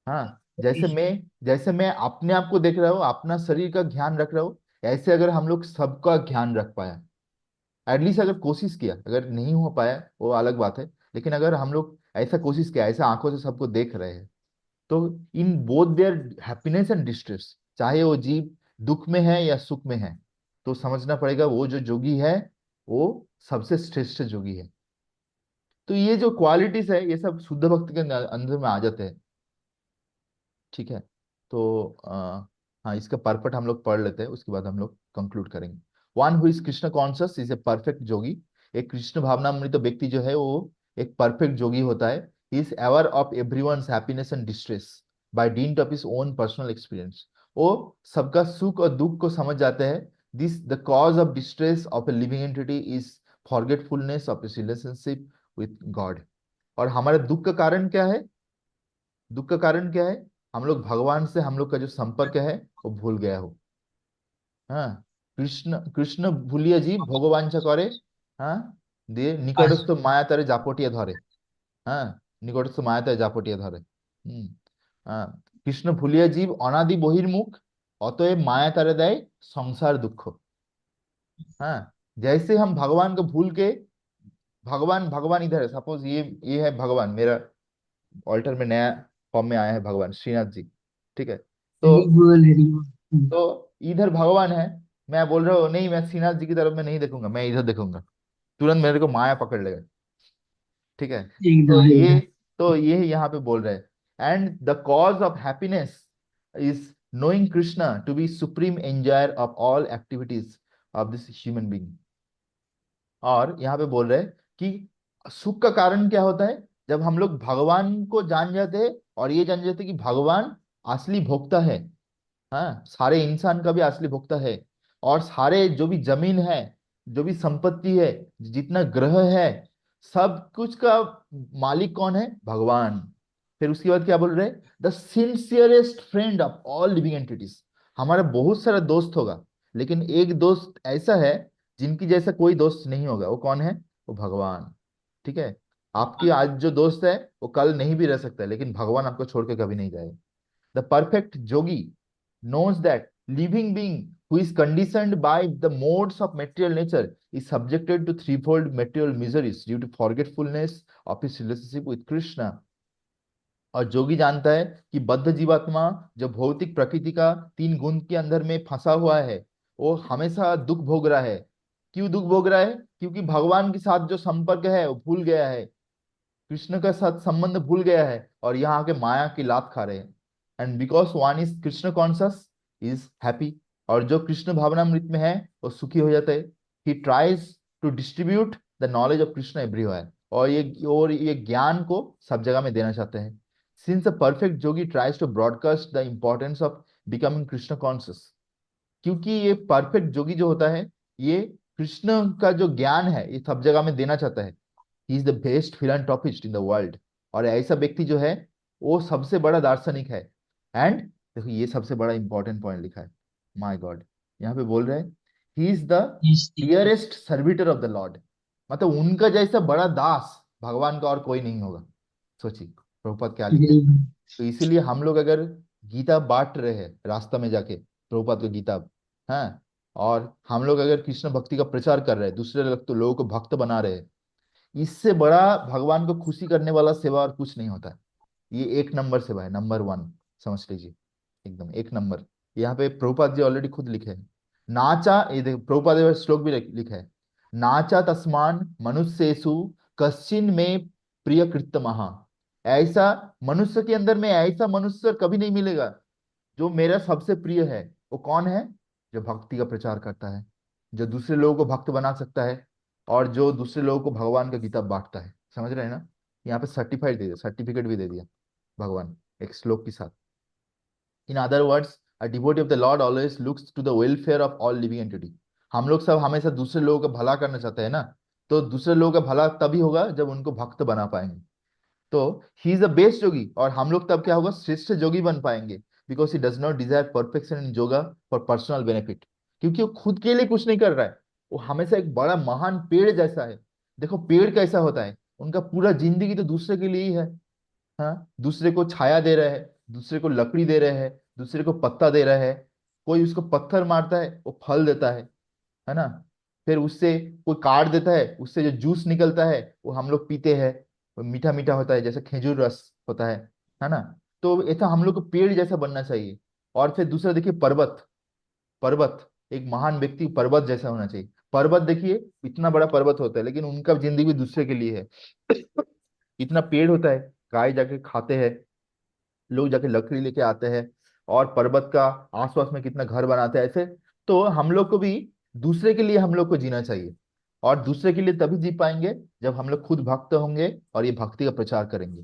हाँ, जैसे मैं अपने आप को देख रहा हूँ, अपना शरीर का ध्यान रख रहा हूँ, ऐसे अगर हम लोग सबका ध्यान रख पाया, एटलीस्ट अगर कोशिश किया, अगर नहीं हो पाया वो अलग बात है, लेकिन अगर हम लोग ऐसा कोशिश किया, ऐसा आंखों से सबको देख रहे हैं, तो in both their happiness and distress, चाहे वो जीव दुख में है या सुख में है, तो समझना पड़ेगा वो जो जोगी है, वो सबसे श्रेष्ठ जोगी है। तो ये जो क्वालिटीज है, ये सब शुद्ध भक्त के अंदर में आ जाते हैं। ठीक है। तो हाँ, इसका परपट हम लोग पढ़ लेते हैं, उसके बाद हम लोग कंक्लूड करेंगे। One who is Krishna conscious is a perfect yogi. एक कृष्ण भावनामृत व्यक्ति जो है, वो एक परफेक्ट जोगी होता है। He is aware of everyone's happiness and distress by dint of his own personal experience. वो सबका सुख और दुख को समझ जाते हैं। This the cause of distress of a living entity is forgetfulness of is relationship with God. और हमारे दुख का कारण क्या है? दुख का कारण क्या है? हम लोग भगवान से हम लोग का जो संपर्क है, वो भूल गया हो। हाँ, कृष्ण कृष्ण भूलिया जी भगवांचा करे। हाँ, দিয়ে নিকটস্থ মায়া তারে জাপটিয়া ধরে। হ্যাঁ, নিকটস্থ মায়া তারে জাপটিয়া ধরে। হুম। হ্যাঁ, কৃষ্ণ ভুলিয়া জীব অনাদি বহির্মুখ, অতএব মায়া তারে দেয় সংসার দুঃখ। हाँ, जैसे हम भगवान को भूल के, भगवान भगवान इधर है, सपोज ये है भगवान, मेरा ऑल्टर में नया फॉर्म में आया है भगवान श्रीनाथ जी। ठीक है। तो हरी बोल हरी बोल। तो इधर भगवान है, मैं बोल रहा हूँ नहीं, मैं श्रीनाथ जी की तरफ में नहीं देखूंगा, मैं इधर देखूंगा, तुरंत मेरे को माया पकड़ लेगा। ठीक है। तो एकदम ये एकदम। तो ये यहाँ पे बोल रहे हैं, and the cause of happiness is knowing Krishna to be supreme enjoyer of all activities of this human being. और यहाँ पे बोल रहे हैं कि सुख का कारण क्या होता है, जब हम लोग भगवान को जान जाते हैं और ये जान जाते हैं कि भगवान असली भोक्ता है। हाँ, सारे इंसान का भी असली भोक्ता है, और सारे जो भी जमीन है, जो भी संपत्ति है, जितना ग्रह है, सब कुछ का मालिक कौन है, भगवान। फिर उसके बाद क्या बोल रहे हैं, the sincerest friend of all living entities. हमारा बहुत सारा दोस्त होगा, लेकिन एक दोस्त ऐसा है जिनकी जैसा कोई दोस्त नहीं होगा, वो कौन है, वो भगवान। ठीक है। आपकी आज जो दोस्त है वो कल नहीं भी रह सकता है, लेकिन भगवान आपको छोड़ के कभी नहीं जाएगा। The perfect yogi knows that living being who is conditioned by the modes of material nature is subjected to threefold material miseries due to forgetfulness of his relationship with Krishna। और जोगी जानता है कि बद्ध जीवात्मा जो भौतिक प्रकृति का तीन गुण के अंदर में फंसा हुआ है, वो हमेशा दुख भोग रहा है। क्यों दुख भोग रहा है, क्योंकि भगवान के साथ जो संपर्क है वो भूल गया है, कृष्ण का साथ संबंध भूल गया है, और यहाँ आके माया की लात खा रहे हैं। And because one is Krishna conscious is happy. और जो कृष्ण भावनामृत में है वो सुखी हो जाता है। He tries to distribute the knowledge of Krishna everywhere. और ये ज्ञान को सब जगह में देना चाहते हैं। Since a perfect jogi tries to broadcast the importance of becoming Krishna conscious. क्योंकि ये परफेक्ट जोगी जो होता है, ये कृष्ण का जो ज्ञान है ये सब जगह में देना चाहता है। He is the best philanthropist in the world. और ऐसा व्यक्ति जो है वो सबसे बड़ा दार्शनिक है। एंड देखो ये सबसे बड़ा इंपॉर्टेंट पॉइंट लिखा है, माय गॉड। यहाँ पे बोल रहे हैं he is the dearest servitor of the Lord. मतलब उनका जैसा बड़ा दास भगवान का और कोई नहीं होगा। सोचिए प्रभुपाद क्या लिखे हैं। तो इसीलिए हम लोग अगर गीता बांट रहे हैं रास्ता में जाके, प्रभुपाद का गीता, हाँ, और हम लोग अगर कृष्ण भक्ति का प्रचार कर रहे हैं, दूसरे लोग तो लोगों को भक्त बना रहे हैं, इससे बड़ा भगवान को खुशी करने वाला सेवा और कुछ नहीं होता है। ये एक नंबर सेवा है, नंबर वन, समझ लीजिए, एकदम एक नंबर। यहाँ पे प्रभुपाद जी ऑलरेडी खुद लिखे हैं, नाचा, ये देखो प्रभुपाद जी श्लोक भी लिखा है, नाचा तस्मान मनुष्येषु कश्चिन में प्रिय कृत्य महा। ऐसा मनुष्य के अंदर में ऐसा मनुष्य कभी नहीं मिलेगा जो मेरा सबसे प्रिय है। वो कौन है, जो भक्ति का प्रचार करता है, जो दूसरे लोगों को भक्त बना सकता है, और जो दूसरे लोगों को भगवान का गीता बांटता है। समझ रहे हैं ना। यहाँ पे सर्टिफाइड दे दिया, सर्टिफिकेट भी दे दिया भगवान एक श्लोक के साथ। In other words, a devotee of the lord always looks to the welfare of all living entity. हम लोग सब हमेशा दूसरे लोगों का भला करना चाहते हैं ना, तो दूसरे लोगों का भला तभी होगा जब उनको भक्त बना पाएंगे। तो ही इज द बेस्ट जोगी, और हम लोग तब क्या होगा, श्रेष्ठ जोगी बन पाएंगे। Because he does not Dzire perfection in yoga for personal benefit. क्योंकि वो खुद के लिए कुछ नहीं कर रहा है, वो हमेशा एक बड़ा महान पेड़ जैसा है। देखो पेड़ कैसा होता है, उनका पूरा जिंदगी तो दूसरे के लिए ही है। हाँ, दूसरे को छाया दे रहे हैं, दूसरे को लकड़ी दे रहे हैं, दूसरे को पत्ता दे रहे हैं। कोई उसको पत्थर मारता है वो फल देता है ना। फिर उससे कोई काट देता है, उससे जो जूस निकलता है वो हम लोग पीते हैं। वो मीठा मीठा होता है, जैसे खजूर रस होता है ना। तो ऐसा हम लोग को पेड़ जैसा बनना चाहिए। और फिर दूसरा देखिए पर्वत। पर्वत एक महान व्यक्ति पर्वत जैसा होना चाहिए। पर्वत देखिए इतना बड़ा पर्वत होता है, लेकिन उनका जिंदगी दूसरे के लिए है। इतना पेड़ होता है, गाय जाके खाते हैं, लोग जाके लकड़ी लेके आते हैं, और पर्वत का आसपास में कितना घर बनाते हैं ऐसे। तो हम लोग को भी दूसरे के लिए हम लोग को जीना चाहिए। और दूसरे के लिए तभी जी पाएंगे जब हम लोग खुद भक्त होंगे और ये भक्ति का प्रचार करेंगे।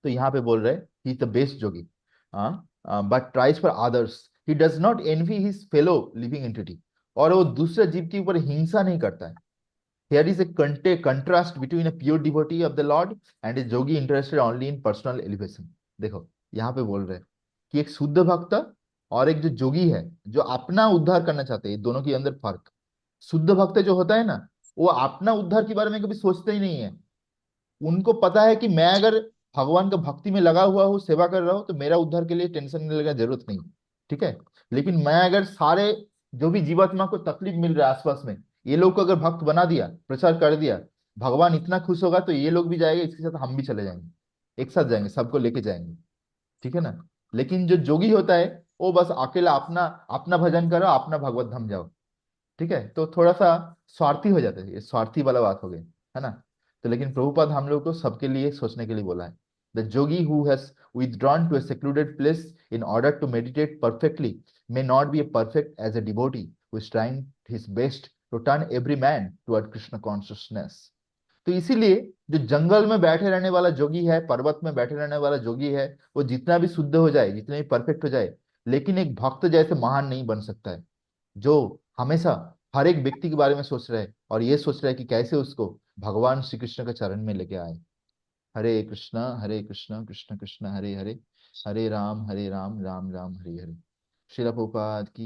तो यहाँ पे बोल रहे he is the best Jogi, but tries for others. He does not N V his fellow living entity. और वो दूसरे जीव के ऊपर हिंसा नहीं करता है। Here is a contrast between a pure devotee of the Lord and a yogi interested only in personal elevation। देखो यहाँ पे बोल रहे हैं कि एक शुद्ध भक्त और एक जो जोगी है जो अपना उद्धार करना चाहते हैं, ये दोनों के अंदर फर्क। शुद्ध भक्त जो होता है ना, वो अपना उद्धार के बारे में कभी सोचते ही नहीं है। उनको पता है कि मैं अगर भगवान का भक्ति में लगा हुआ हूँ, सेवा कर रहा हूँ, तो मेरा उद्धार के लिए टेंशन लेने की जरूरत नहीं। ठीक है। लेकिन मैं अगर सारे जो भी जीवात्मा को तकलीफ मिल रहा है आसपास में, ये लोग को अगर भक्त बना दिया, प्रचार कर दिया, भगवान इतना खुश होगा तो ये लोग भी जाएंगे, इसके साथ हम भी चले जाएंगे, एक साथ जाएंगे, सबको लेके जाएंगे। ठीक है ना। लेकिन जो जोगी होता है वो बस अकेला अपना अपना भजन करो, अपना भगवत धाम जाओ। ठीक है, तो थोड़ा सा स्वार्थी हो जाता है, ये स्वार्थी वाला बात हो गई, है ना। तो लेकिन प्रभुपाद हम लोग को सबके लिए सोचने के लिए बोला है। The Jogi who has withdrawn to a secluded place in order to meditate perfectly may not be a perfect as a devotee who is trying his best to turn every man toward Krishna consciousness। तो इसीलिए जो जंगल में बैठे रहने वाला जोगी है, पर्वत में बैठे रहने वाला जोगी है, वो जितना भी शुद्ध हो जाए, जितना भी परफेक्ट हो जाए, लेकिन एक भक्त जैसे महान नहीं बन सकता है, जो हमेशा हर एक व्यक्ति के बारे में सोच रहा है और ये सोच रहा है कि कैसे उसको भगवान श्री कृष्ण के चरण में लेके आए। हरे कृष्ण कृष्ण कृष्ण हरे हरे, हरे राम राम राम हरे हरे। श्रील प्रभुपाद की